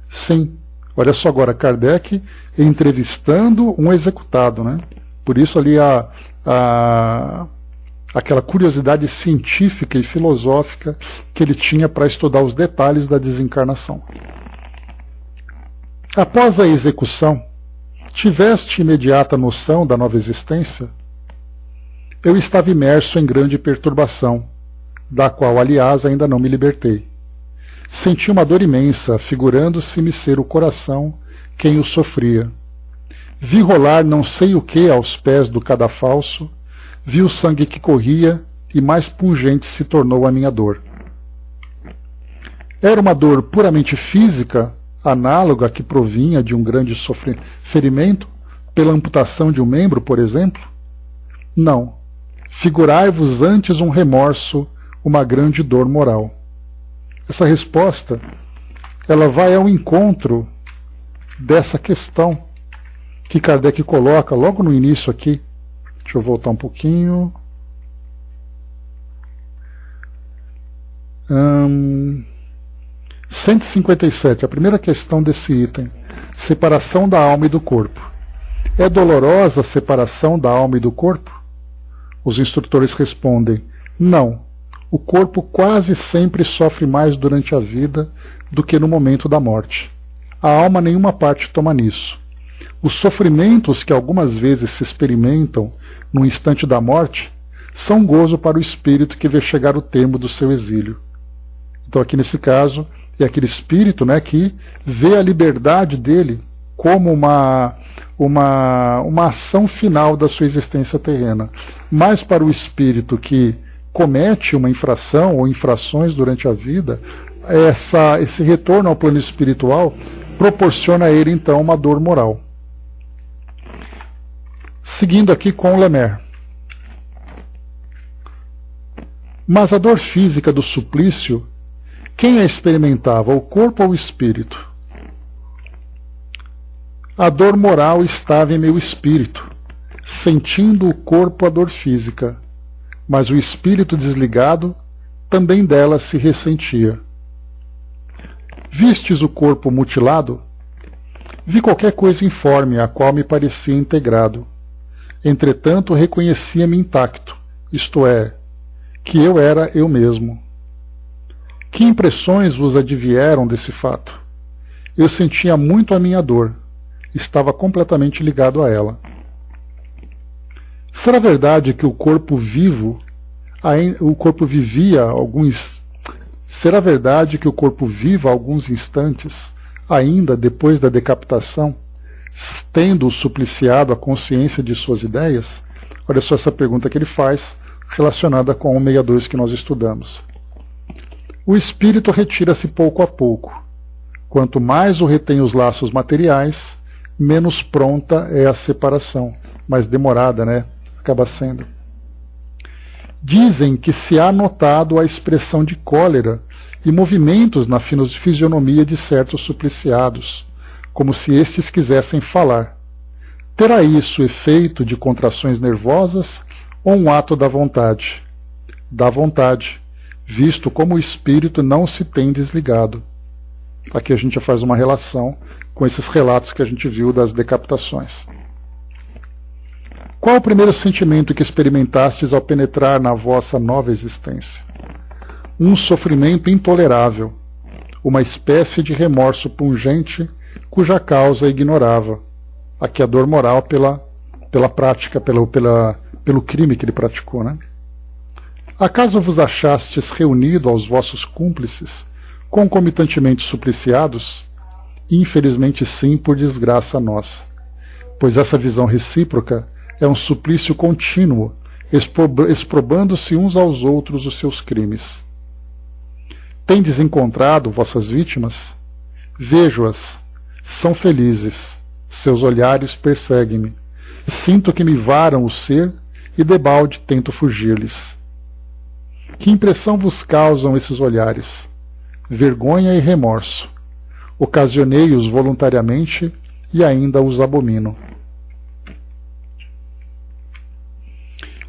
Sim. Olha só agora, Kardec entrevistando um executado, né? Por isso ali aquela curiosidade científica e filosófica que ele tinha para estudar os detalhes da desencarnação. Após a execução, tiveste imediata noção da nova existência? Eu estava imerso em grande perturbação, da qual, aliás, ainda não me libertei. Senti uma dor imensa, figurando-se-me ser o coração quem o sofria. Vi rolar não sei o que aos pés do cadafalso, vi o sangue que corria, e mais pungente se tornou a minha dor. Era uma dor puramente física, análoga que provinha de um grande ferimento, pela amputação de um membro, por exemplo? Não. Figurai-vos antes um remorso, uma grande dor moral. Essa resposta, ela vai ao encontro dessa questão que Kardec coloca logo no início aqui. Deixa eu voltar um pouquinho. 157, a primeira questão desse item. Separação da alma e do corpo. É dolorosa a separação da alma e do corpo? Os instrutores respondem, não. O corpo quase sempre sofre mais durante a vida do que no momento da morte. A alma nenhuma parte toma nisso. Os sofrimentos que algumas vezes se experimentam no instante da morte são gozo para o espírito que vê chegar o termo do seu exílio. Então aqui nesse caso é aquele espírito, né, que vê a liberdade dele como uma ação final da sua existência terrena. Mas para o espírito que comete uma infração ou infrações durante a vida, esse retorno ao plano espiritual proporciona a ele então uma dor moral. Seguindo aqui com Lemaire. Mas a dor física do suplício, quem a experimentava, o corpo ou o espírito? A dor moral estava em meu espírito, sentindo o corpo a dor física, mas o espírito desligado também dela se ressentia. Vistes o corpo mutilado? Vi qualquer coisa informe, a qual me parecia integrado. Entretanto, reconhecia-me intacto, isto é, que eu era eu mesmo. Que impressões vos advieram desse fato? Eu sentia muito a minha dor, estava completamente ligado a ela. Será verdade que o corpo vivo, será verdade que o corpo viva alguns instantes, ainda depois da decapitação, tendo o supliciado a consciência de suas ideias? Olha só essa pergunta que ele faz, relacionada com o 62 que nós estudamos. O espírito retira-se pouco a pouco. Quanto mais o retém os laços materiais, menos pronta é a separação, mais demorada, né? Acaba sendo. Dizem que se há notado a expressão de cólera e movimentos na fisionomia de certos supliciados, como se estes quisessem falar. Terá isso efeito de contrações nervosas ou um ato da vontade? Da vontade, visto como o espírito não se tem desligado. Aqui a gente já faz uma relação com esses relatos que a gente viu das decapitações. Qual o primeiro sentimento que experimentastes ao penetrar na vossa nova existência? Um sofrimento intolerável, uma espécie de remorso pungente cuja causa ignorava. Aqui a dor moral pela prática, pelo crime que ele praticou, né? Acaso vos achastes reunido aos vossos cúmplices, concomitantemente supliciados? Infelizmente sim, por desgraça nossa. Pois essa visão recíproca é um suplício contínuo, exprobando-se uns aos outros os seus crimes. Tendes encontrado vossas vítimas? Vejo-as. São felizes. Seus olhares perseguem-me. Sinto que me varam o ser e debalde tento fugir-lhes. Que impressão vos causam esses olhares? Vergonha e remorso. Ocasionei-os voluntariamente e ainda os abomino.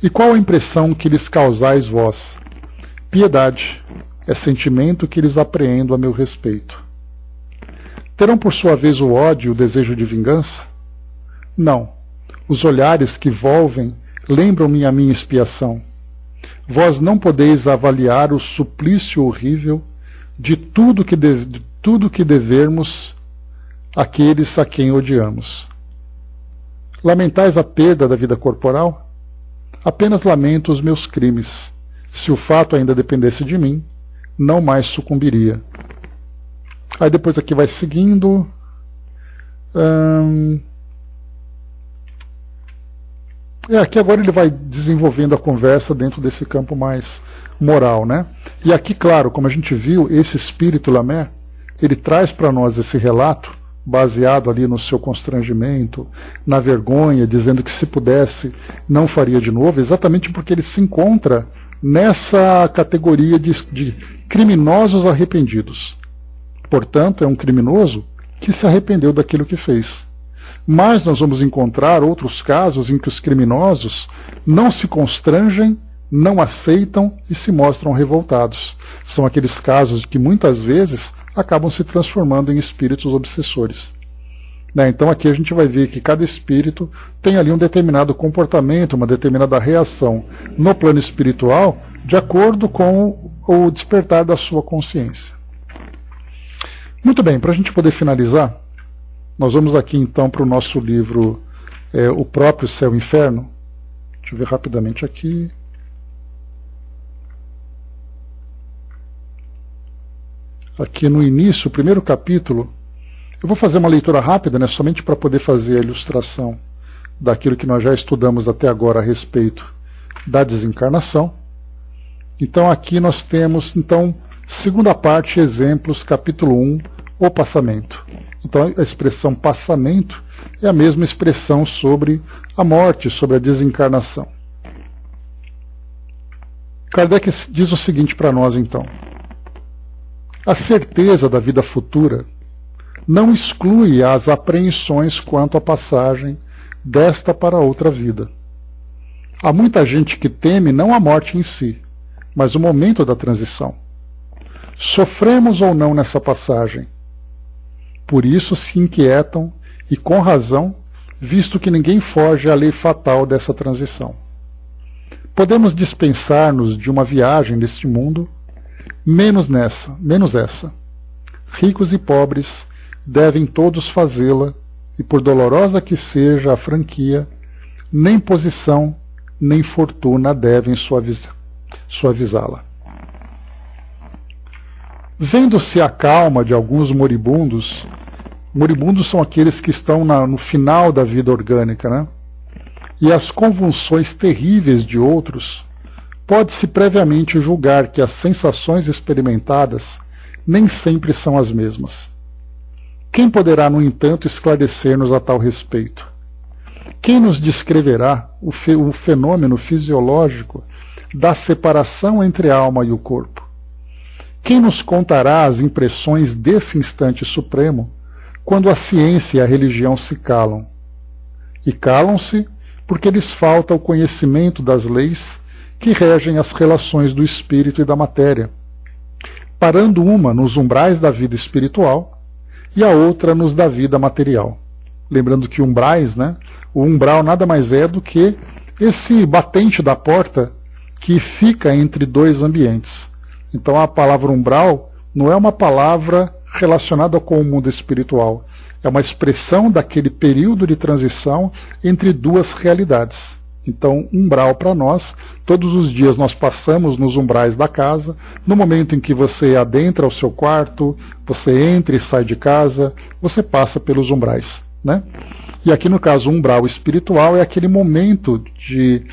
E qual a impressão que lhes causais vós? Piedade é sentimento que lhes apreendo a meu respeito. Terão por sua vez o ódio e o desejo de vingança? Não. Os olhares que volvem lembram-me a minha expiação. Vós não podeis avaliar o suplício horrível de tudo que devermos àqueles a quem odiamos. Lamentais a perda da vida corporal? Apenas lamento os meus crimes. Se o fato ainda dependesse de mim, não mais sucumbiria. Aí depois aqui vai seguindo. Aqui agora ele vai desenvolvendo a conversa dentro desse campo mais moral, né? E aqui, claro, como a gente viu, esse espírito Lamé, ele traz para nós esse relato, baseado ali no seu constrangimento, na vergonha, dizendo que se pudesse não faria de novo, exatamente porque ele se encontra nessa categoria de criminosos arrependidos. Portanto, é um criminoso que se arrependeu daquilo que fez. Mas nós vamos encontrar outros casos em que os criminosos não se constrangem, não aceitam e se mostram revoltados. São aqueles casos que muitas vezes acabam se transformando em espíritos obsessores. Então aqui a gente vai ver que cada espírito tem ali um determinado comportamento, uma determinada reação no plano espiritual, de acordo com o despertar da sua consciência. Muito bem, para a gente poder finalizar, nós vamos aqui então para o nosso livro O Próprio Céu e Inferno. Deixa eu ver rapidamente aqui. Aqui no início, o primeiro capítulo, eu vou fazer uma leitura rápida, né, somente para poder fazer a ilustração daquilo que nós já estudamos até agora a respeito da desencarnação. Então aqui nós temos, segunda parte, exemplos, capítulo 1, o passamento. Então a expressão passamento é a mesma expressão sobre a morte, sobre a desencarnação. Kardec diz o seguinte para nós então: a certeza da vida futura não exclui as apreensões quanto à passagem desta para outra vida. Há muita gente que teme não a morte em si, mas o momento da transição. Sofremos ou não nessa passagem. Por isso se inquietam, e com razão, visto que ninguém foge à lei fatal dessa transição. Podemos dispensar-nos de uma viagem neste mundo, menos essa. Ricos e pobres devem todos fazê-la, e por dolorosa que seja a franquia, nem posição, nem fortuna devem suavizá-la. Vendo-se a calma de alguns moribundos são aqueles que estão no final da vida orgânica, né? E as convulsões terríveis de outros, pode-se previamente julgar que as sensações experimentadas nem sempre são as mesmas. Quem poderá, no entanto, esclarecer-nos a tal respeito? Quem nos descreverá o fenômeno fisiológico da separação entre a alma e o corpo? Quem nos contará as impressões desse instante supremo, quando a ciência e a religião se calam? E calam-se porque lhes falta o conhecimento das leis que regem as relações do espírito e da matéria, parando uma nos umbrais da vida espiritual e a outra nos da vida material. Lembrando que umbrais, né? O umbral nada mais é do que esse batente da porta que fica entre dois ambientes. Então a palavra umbral não é uma palavra relacionada com o mundo espiritual, é uma expressão daquele período de transição entre duas realidades. Então, umbral para nós, todos os dias nós passamos nos umbrais da casa, no momento em que você adentra o seu quarto, você entra e sai de casa, você passa pelos umbrais, né? E aqui no caso, o umbral espiritual é aquele momento de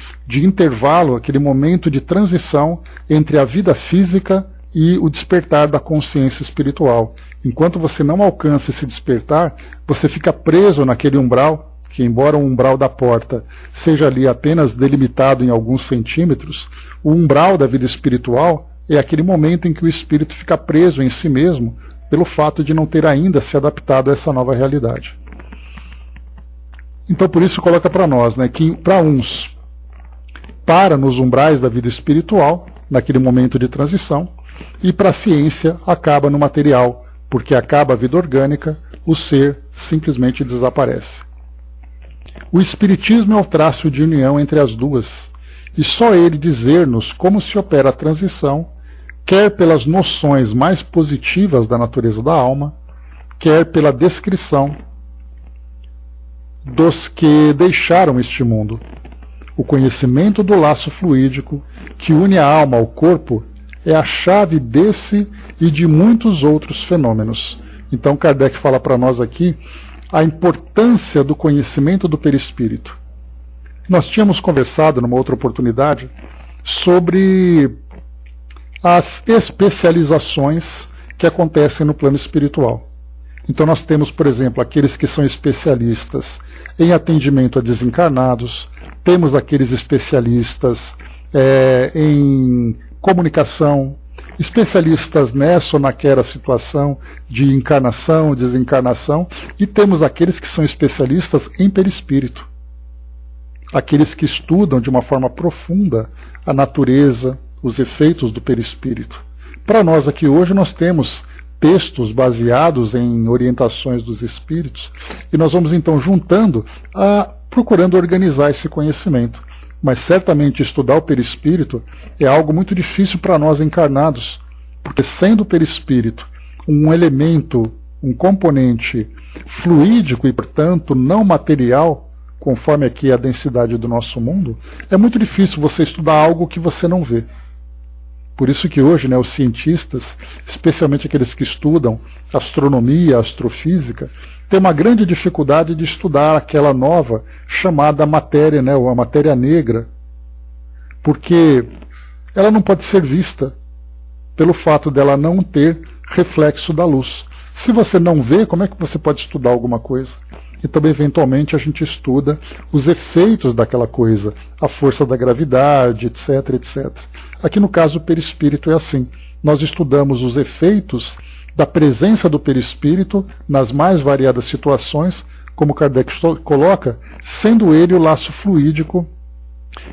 intervalo, aquele momento de transição entre a vida física e o despertar da consciência espiritual. Enquanto você não alcança esse despertar, você fica preso naquele umbral, que embora o umbral da porta seja ali apenas delimitado em alguns centímetros, o umbral da vida espiritual é aquele momento em que o espírito fica preso em si mesmo pelo fato de não ter ainda se adaptado a essa nova realidade. Então por isso coloca para nós, né, que para uns para nos umbrais da vida espiritual, naquele momento de transição, e para a ciência acaba no material, porque acaba a vida orgânica, o ser simplesmente desaparece. O Espiritismo é o traço de união entre as duas, e só ele dizer-nos como se opera a transição, quer pelas noções mais positivas da natureza da alma, quer pela descrição dos que deixaram este mundo. O conhecimento do laço fluídico que une a alma ao corpo é a chave desse e de muitos outros fenômenos. Então Kardec fala para nós aqui a importância do conhecimento do perispírito. Nós tínhamos conversado numa outra oportunidade sobre as especializações que acontecem no plano espiritual. Então nós temos, por exemplo, aqueles que são especialistas em atendimento a desencarnados, temos aqueles especialistas em comunicação, especialistas nessa ou naquela situação de encarnação, desencarnação, e temos aqueles que são especialistas em perispírito, aqueles que estudam de uma forma profunda a natureza, os efeitos do perispírito. Para nós aqui hoje nós temos textos baseados em orientações dos espíritos, e nós vamos então juntando, procurando organizar esse conhecimento. Mas certamente estudar o perispírito é algo muito difícil para nós encarnados, porque sendo o perispírito um elemento, um componente fluídico e, portanto, não material, conforme aqui a densidade do nosso mundo, é muito difícil você estudar algo que você não vê. Por isso que hoje, né, os cientistas, especialmente aqueles que estudam astronomia, astrofísica, têm uma grande dificuldade de estudar aquela nova chamada matéria, né, ou a matéria negra, porque ela não pode ser vista pelo fato dela não ter reflexo da luz. Se você não vê, como é que você pode estudar alguma coisa? Então, eventualmente, a gente estuda os efeitos daquela coisa, a força da gravidade, etc, etc. Aqui no caso, o perispírito é assim. Nós estudamos os efeitos da presença do perispírito nas mais variadas situações, como Kardec coloca, sendo ele o laço fluídico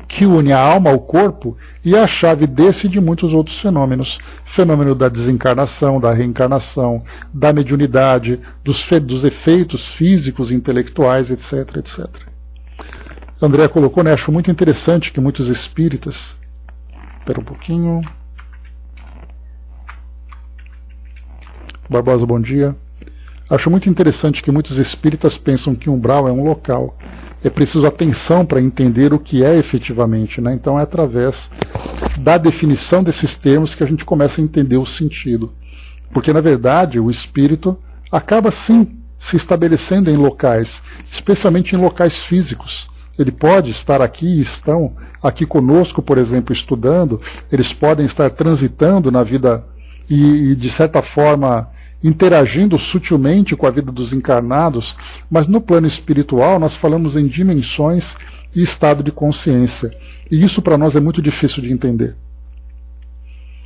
que une a alma ao corpo e a chave desse e de muitos outros fenômenos. Fenômeno da desencarnação, da reencarnação, da mediunidade, dos efeitos físicos, intelectuais, etc, etc. André colocou, né, acho muito interessante que muitos espíritas... Espera um pouquinho. Barbosa, bom dia. Acho muito interessante que muitos espíritas pensam que umbral é um local. É preciso atenção para entender o que é efetivamente, né? Então é através da definição desses termos que a gente começa a entender o sentido. Porque, na verdade, o espírito acaba sim se estabelecendo em locais, especialmente em locais físicos. Ele pode estar aqui, estão aqui conosco, por exemplo, estudando, eles podem estar transitando na vida e de certa forma, interagindo sutilmente com a vida dos encarnados, mas no plano espiritual nós falamos em dimensões e estado de consciência. E isso para nós é muito difícil de entender.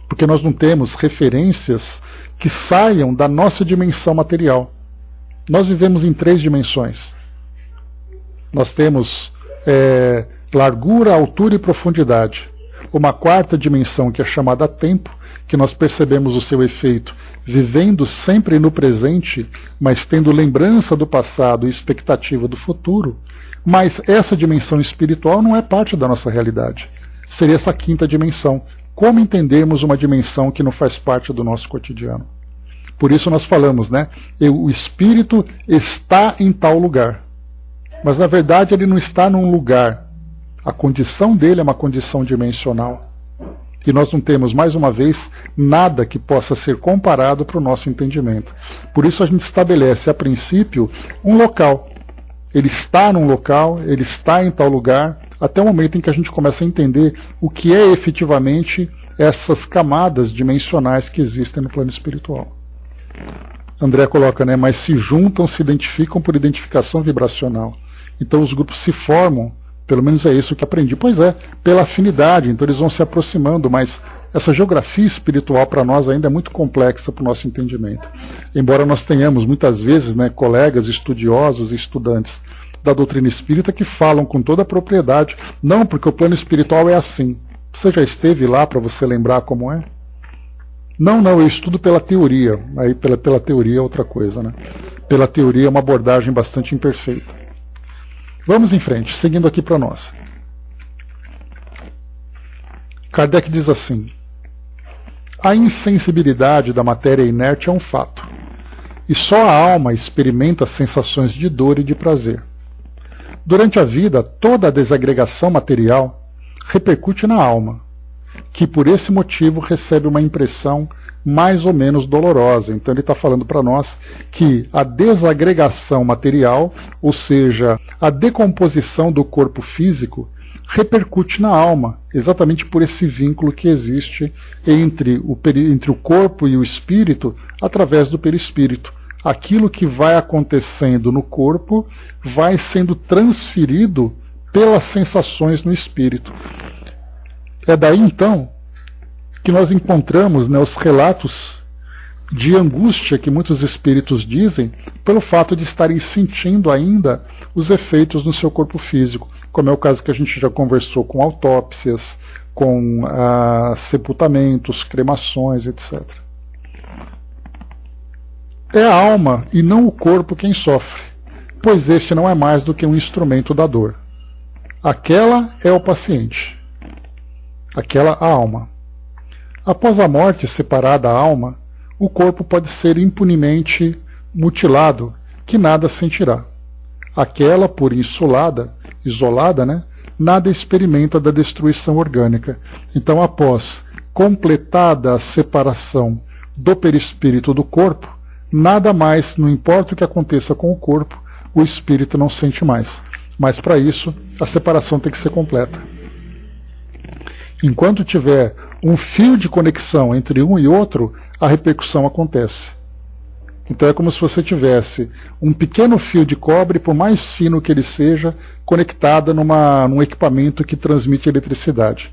Porque nós não temos referências que saiam da nossa dimensão material. Nós vivemos em 3 dimensões. Nós temos largura, altura e profundidade. Uma 4ª dimensão que é chamada tempo, que nós percebemos o seu efeito vivendo sempre no presente, mas tendo lembrança do passado e expectativa do futuro. Mas essa dimensão espiritual não é parte da nossa realidade. Seria essa 5ª dimensão. Como entendermos uma dimensão que não faz parte do nosso cotidiano? Por isso nós falamos, né? O espírito está em tal lugar. Mas na verdade ele não está num lugar. A condição dele é uma condição dimensional. E nós não temos, mais uma vez, nada que possa ser comparado para o nosso entendimento. Por isso a gente estabelece, a princípio, um local. Ele está num local, ele está em tal lugar, até o momento em que a gente começa a entender o que é efetivamente essas camadas dimensionais que existem no plano espiritual. André coloca, né, mas se juntam, se identificam por identificação vibracional. Então os grupos se formam, pelo menos é isso que aprendi. Pois é, pela afinidade, então eles vão se aproximando, mas essa geografia espiritual para nós ainda é muito complexa para o nosso entendimento. Embora nós tenhamos muitas vezes, né, colegas estudiosos e estudantes da doutrina espírita que falam com toda a propriedade, não, porque o plano espiritual é assim. Você já esteve lá para você lembrar como é? Não, eu estudo pela teoria. Aí pela teoria é outra coisa, né? Pela teoria é uma abordagem bastante imperfeita. Vamos em frente, seguindo aqui para nós. Kardec diz assim: a insensibilidade da matéria inerte é um fato, e só a alma experimenta sensações de dor e de prazer. Durante a vida, toda a desagregação material repercute na alma, que por esse motivo recebe uma impressão mais ou menos dolorosa. Então ele está falando para nós que a desagregação material, ou seja, a decomposição do corpo físico, repercute na alma, exatamente por esse vínculo que existe entre o corpo e o espírito através do perispírito. Aquilo que vai acontecendo no corpo vai sendo transferido pelas sensações no espírito. É daí então que nós encontramos, né, os relatos de angústia que muitos espíritos dizem pelo fato de estarem sentindo ainda os efeitos no seu corpo físico, como é o caso que a gente já conversou com autópsias, com sepultamentos, cremações, etc. É a alma e não o corpo quem sofre, pois este não é mais do que um instrumento da dor. Aquela é o paciente, aquela a alma. Após a morte separada a alma, o corpo pode ser impunemente mutilado, que nada sentirá. Aquela, por isolada, né, nada experimenta da destruição orgânica. Então, após completada a separação do perispírito do corpo, nada mais, não importa o que aconteça com o corpo, o espírito não sente mais. Mas para isso, a separação tem que ser completa. Enquanto tiver um fio de conexão entre um e outro, a repercussão acontece. Então é como se você tivesse um pequeno fio de cobre, por mais fino que ele seja, conectado num equipamento que transmite eletricidade.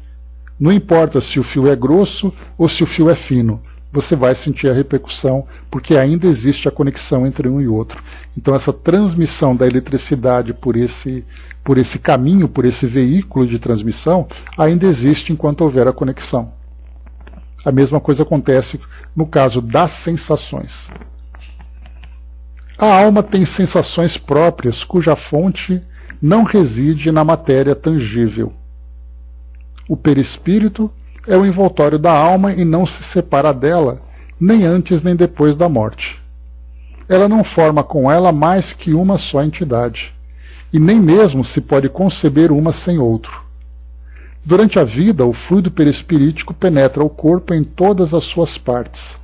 Não importa se o fio é grosso ou se o fio é fino, você vai sentir a repercussão, porque ainda existe a conexão entre um e outro. Então essa transmissão da eletricidade por esse caminho, por esse veículo de transmissão, ainda existe enquanto houver a conexão. A mesma coisa acontece no caso das sensações. A alma tem sensações próprias, cuja fonte não reside na matéria tangível. O perispírito é o envoltório da alma e não se separa dela, nem antes nem depois da morte. Ela não forma com ela mais que uma só entidade, e nem mesmo se pode conceber uma sem outro. Durante a vida, o fluido perispirítico penetra o corpo em todas as suas partes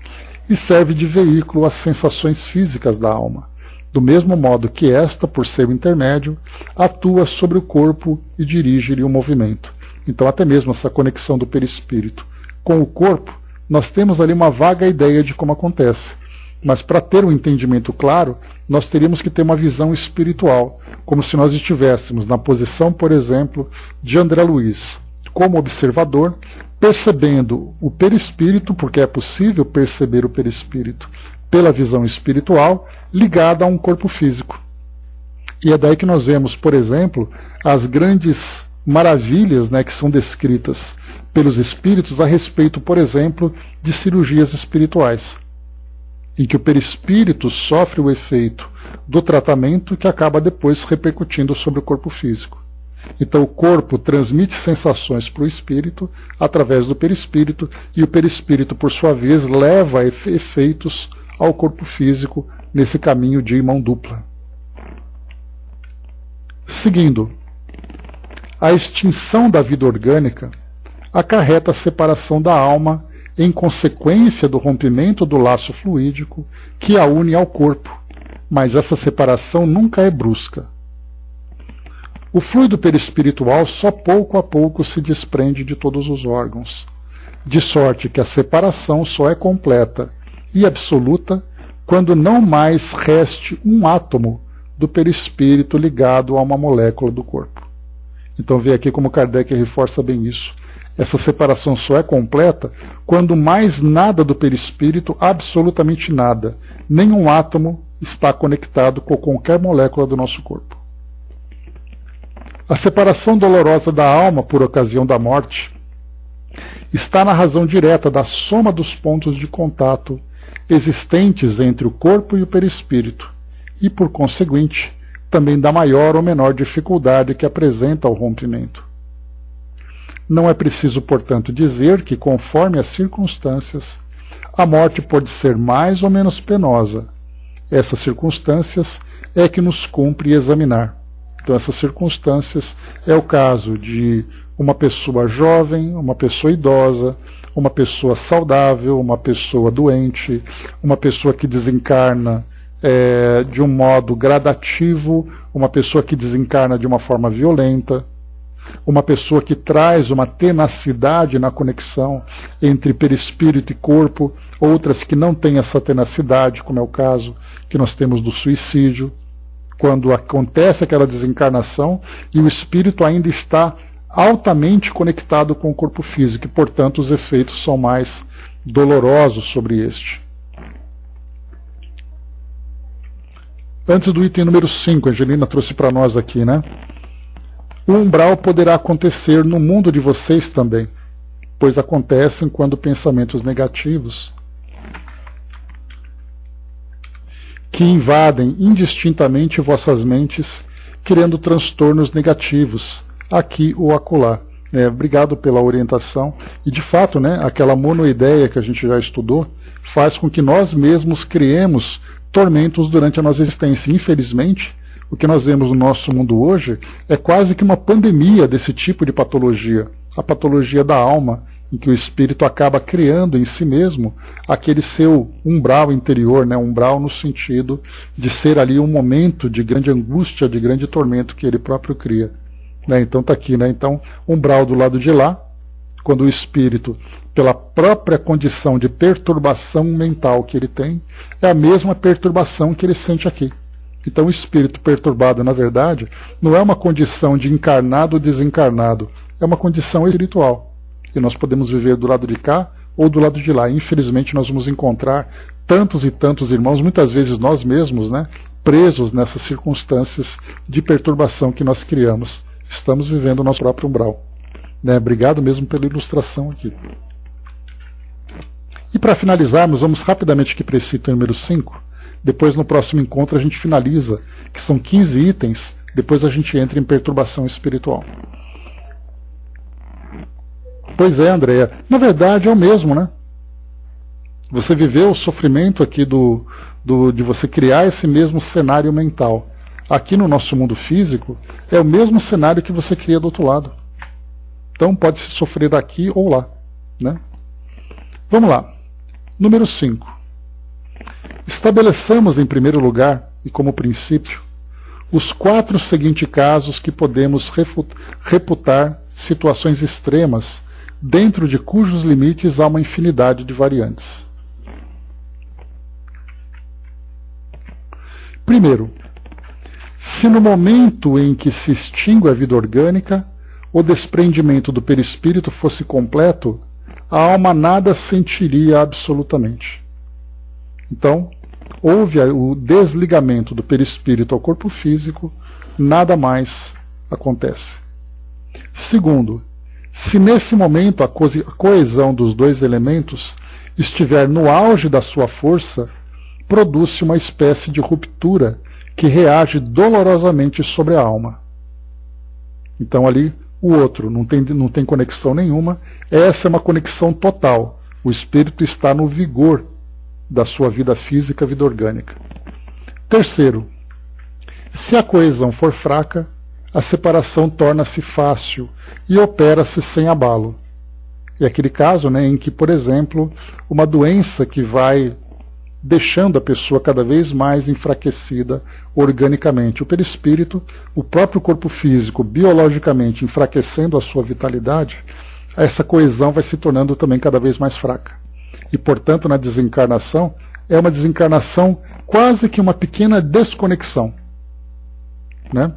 e serve de veículo às sensações físicas da alma, do mesmo modo que esta, por ser o intermédio, atua sobre o corpo e dirige-lhe o movimento. Então, até mesmo essa conexão do perispírito com o corpo, nós temos ali uma vaga ideia de como acontece. Mas para ter um entendimento claro, nós teríamos que ter uma visão espiritual, como se nós estivéssemos na posição, por exemplo, de André Luiz, como observador, percebendo o perispírito, porque é possível perceber o perispírito pela visão espiritual, ligada a um corpo físico. E é daí que nós vemos, por exemplo, as grandes maravilhas, né, que são descritas pelos espíritos a respeito, por exemplo, de cirurgias espirituais, em que o perispírito sofre o efeito do tratamento que acaba depois repercutindo sobre o corpo físico. Então o corpo transmite sensações para o espírito através do perispírito, e o perispírito, por sua vez, leva efeitos ao corpo físico nesse caminho de mão dupla. Seguindo, a extinção da vida orgânica acarreta a separação da alma em consequência do rompimento do laço fluídico que a une ao corpo, mas essa separação nunca é brusca. O fluido perispiritual só pouco a pouco se desprende de todos os órgãos, de sorte que a separação só é completa e absoluta quando não mais reste um átomo do perispírito ligado a uma molécula do corpo. Então vê aqui como Kardec reforça bem isso. Essa separação só é completa quando mais nada do perispírito, absolutamente nada, nenhum átomo está conectado com qualquer molécula do nosso corpo. A separação dolorosa da alma por ocasião da morte está na razão direta da soma dos pontos de contato existentes entre o corpo e o perispírito e, por conseguinte, também da maior ou menor dificuldade que apresenta o rompimento. Não é preciso, portanto, dizer que, conforme as circunstâncias, a morte pode ser mais ou menos penosa. Essas circunstâncias é que nos cumpre examinar. Então, essas circunstâncias é o caso de uma pessoa jovem, uma pessoa idosa, uma pessoa saudável, uma pessoa doente, uma pessoa que desencarna de um modo gradativo, uma pessoa que desencarna de uma forma violenta, uma pessoa que traz uma tenacidade na conexão entre perispírito e corpo, outras que não têm essa tenacidade, como é o caso que nós temos do suicídio, quando acontece aquela desencarnação e o espírito ainda está altamente conectado com o corpo físico e, portanto, os efeitos são mais dolorosos sobre este. Antes do item número 5, a Angelina trouxe para nós aqui, né? O umbral poderá acontecer no mundo de vocês também, pois acontecem quando pensamentos negativos que invadem indistintamente vossas mentes, criando transtornos negativos, aqui ou acolá. Obrigado pela orientação. E de fato, né, aquela monoideia que a gente já estudou faz com que nós mesmos criemos tormentos durante a nossa existência. Infelizmente, o que nós vemos no nosso mundo hoje é quase que uma pandemia desse tipo de patologia, a patologia da alma, em que o espírito acaba criando em si mesmo aquele seu umbral interior, né? Umbral no sentido de ser ali um momento de grande angústia, de grande tormento que ele próprio cria. Então está aqui, né? Então, umbral do lado de lá, quando o espírito, pela própria condição de perturbação mental que ele tem, é a mesma perturbação que ele sente aqui. Então o espírito perturbado, na verdade, não é uma condição de encarnado ou desencarnado, é uma condição espiritual. E nós podemos viver do lado de cá ou do lado de lá. Infelizmente nós vamos encontrar tantos e tantos irmãos, muitas vezes nós mesmos, né, presos nessas circunstâncias de perturbação que nós criamos. Estamos vivendo o nosso próprio umbral. Obrigado mesmo pela ilustração aqui. E para finalizarmos, vamos rapidamente aqui para esse item número 5. Depois, no próximo encontro, a gente finaliza, que são 15 itens, depois a gente entra em perturbação espiritual. Pois é, Andréa, na verdade é o mesmo, né? Você viveu o sofrimento aqui de você criar esse mesmo cenário mental. Aqui no nosso mundo físico, é o mesmo cenário que você cria do outro lado. Então pode se sofrer aqui ou lá, né? Vamos lá. Número 5. Estabeleçamos em primeiro lugar, e como princípio, os 4 seguintes casos que podemos reputar situações extremas, dentro de cujos limites há uma infinidade de variantes. Primeiro, se no momento em que se extingue a vida orgânica, o desprendimento do perispírito fosse completo, a alma nada sentiria absolutamente. Então, houve o desligamento do perispírito ao corpo físico, nada mais acontece. Segundo, se nesse momento a coesão dos dois elementos estiver no auge da sua força, produz-se uma espécie de ruptura que reage dolorosamente sobre a alma. Então ali o outro não tem conexão nenhuma, essa é uma conexão total. O espírito está no vigor da sua vida física, vida orgânica. Terceiro, se a coesão for fraca, a separação torna-se fácil e opera-se sem abalo. É aquele caso, né, em que, por exemplo, uma doença que vai deixando a pessoa cada vez mais enfraquecida organicamente. O perispírito, o próprio corpo físico, biologicamente enfraquecendo a sua vitalidade, essa coesão vai se tornando também cada vez mais fraca. E, portanto, na desencarnação, é uma desencarnação quase que uma pequena desconexão. né?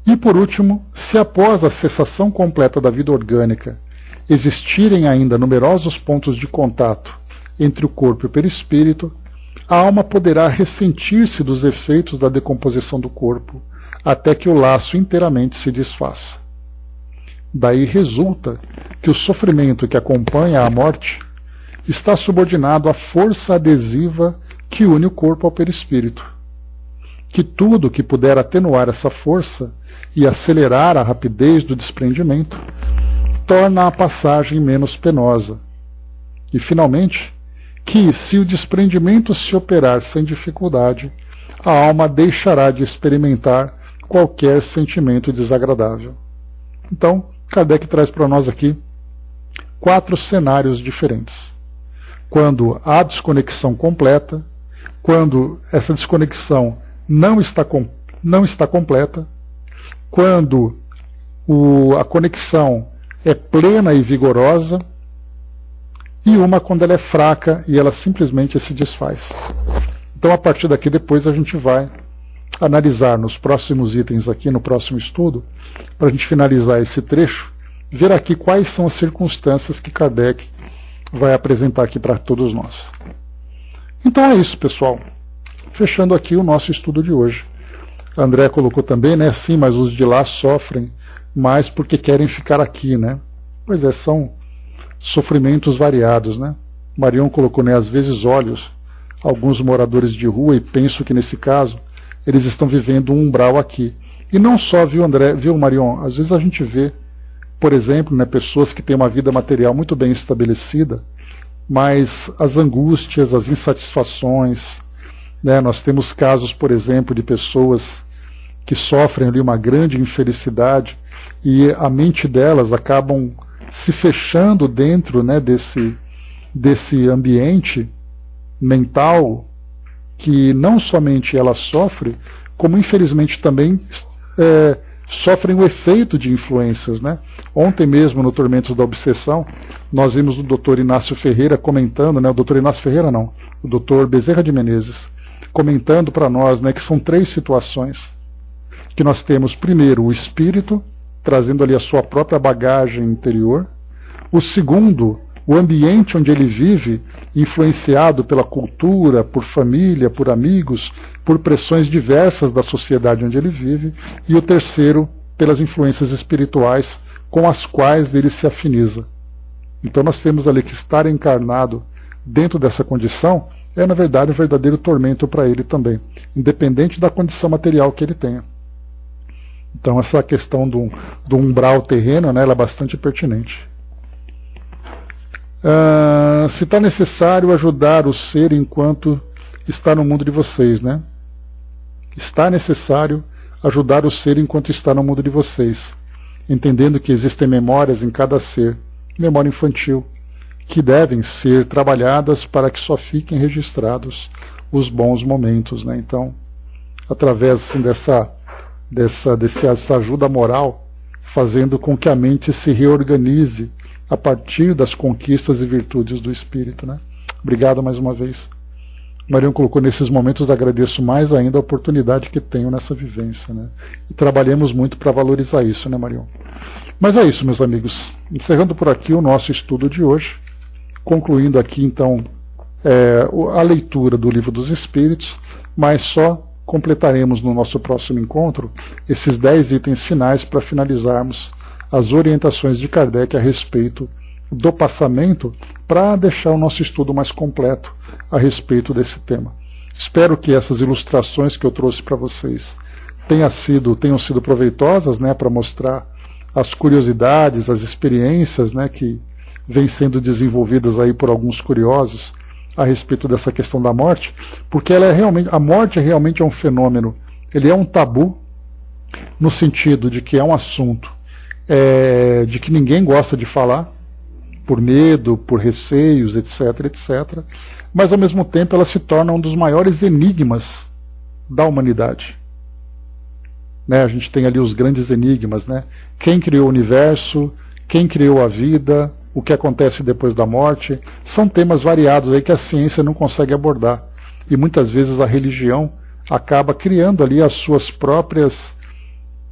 E por último, se após a cessação completa da vida orgânica existirem ainda numerosos pontos de contato entre o corpo e o perispírito, a alma poderá ressentir-se dos efeitos da decomposição do corpo, até que o laço inteiramente se desfaça. Daí resulta que o sofrimento que acompanha a morte está subordinado à força adesiva que une o corpo ao perispírito. Que tudo que puder atenuar essa força e acelerar a rapidez do desprendimento torna a passagem menos penosa. E, finalmente, que, se o desprendimento se operar sem dificuldade, a alma deixará de experimentar qualquer sentimento desagradável. Então, Kardec traz para nós aqui 4 cenários diferentes. Quando há desconexão completa, quando essa desconexão não está completa, quando a conexão é plena e vigorosa, e uma quando ela é fraca e ela simplesmente se desfaz. Então, a partir daqui, depois a gente vai analisar nos próximos itens aqui, no próximo estudo, para a gente finalizar esse trecho, ver aqui quais são as circunstâncias que Kardec vai apresentar aqui para todos nós. Então é isso, pessoal. Fechando aqui o nosso estudo de hoje. A André colocou também, né? Sim, mas os de lá sofrem mais porque querem ficar aqui, né? Pois é, são sofrimentos variados, né? Marion colocou, né? Às vezes olho alguns moradores de rua e penso que nesse caso eles estão vivendo um umbral aqui. E não só, viu, André, viu, Marion? Às vezes a gente vê, por exemplo, né, pessoas que têm uma vida material muito bem estabelecida, mas as angústias, as insatisfações, né, nós temos casos, por exemplo, de pessoas que sofrem ali uma grande infelicidade e a mente delas acabam se fechando dentro, né, desse ambiente mental que não somente ela sofre, como infelizmente também sofrem o efeito de influências, né? Ontem mesmo, no Tormentos da Obsessão, nós vimos o Dr. Inácio Ferreira comentando, né? O Dr. Inácio Ferreira não, o Dr. Bezerra de Menezes, comentando para nós, né, que são 3 situações que nós temos. Primeiro, o espírito trazendo ali a sua própria bagagem interior. O segundo, o ambiente onde ele vive, influenciado pela cultura, por família, por amigos, por pressões diversas da sociedade onde ele vive. E o terceiro, pelas influências espirituais com as quais ele se afiniza. Então nós temos ali que estar encarnado dentro dessa condição é, na verdade, um verdadeiro tormento para ele também, independente da condição material que ele tenha. Então essa questão do umbral terreno, né, ela é bastante pertinente. Se está necessário ajudar o ser enquanto está no mundo de vocês, né? Está necessário ajudar o ser enquanto está no mundo de vocês, entendendo que existem memórias em cada ser, memória infantil, que devem ser trabalhadas para que só fiquem registrados os bons momentos, né? Então, através assim, dessa ajuda moral, fazendo com que a mente se reorganize a partir das conquistas e virtudes do espírito, né? Obrigado mais uma vez. Marion colocou: nesses momentos agradeço mais ainda a oportunidade que tenho nessa vivência, né? E trabalhemos muito para valorizar isso, né, Marion? Mas é isso, meus amigos. Encerrando por aqui o nosso estudo de hoje, concluindo aqui então a leitura do Livro dos Espíritos, mas só completaremos no nosso próximo encontro esses 10 itens finais para finalizarmos as orientações de Kardec a respeito do passamento, para deixar o nosso estudo mais completo a respeito desse tema. Espero que essas ilustrações que eu trouxe para vocês tenham sido proveitosas, né, para mostrar as curiosidades, as experiências, né, que vêm sendo desenvolvidas aí por alguns curiosos a respeito dessa questão da morte, porque a morte realmente é um fenômeno, ele é um tabu, no sentido de que é um assunto de que ninguém gosta de falar, por medo, por receios, etc, etc. Mas, ao mesmo tempo, ela se torna um dos maiores enigmas da humanidade. Né? A gente tem ali os grandes enigmas, né? Quem criou o universo, quem criou a vida, o que acontece depois da morte. São temas variados aí que a ciência não consegue abordar. E muitas vezes a religião acaba criando ali as suas próprias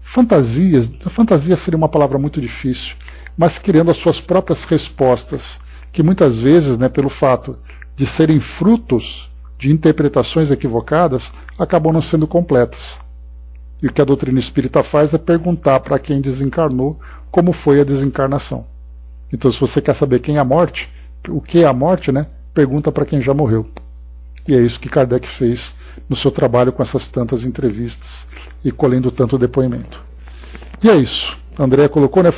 fantasias. Fantasia seria uma palavra muito difícil, mas criando as suas próprias respostas, que muitas vezes, né, pelo fato de serem frutos de interpretações equivocadas, acabam não sendo completas. E o que a doutrina espírita faz é perguntar para quem desencarnou como foi a desencarnação. Então, se você quer saber quem é a morte, o que é a morte, né, pergunta para quem já morreu. E é isso que Kardec fez no seu trabalho com essas tantas entrevistas e colhendo tanto depoimento. E é isso. A Andrea colocou, né?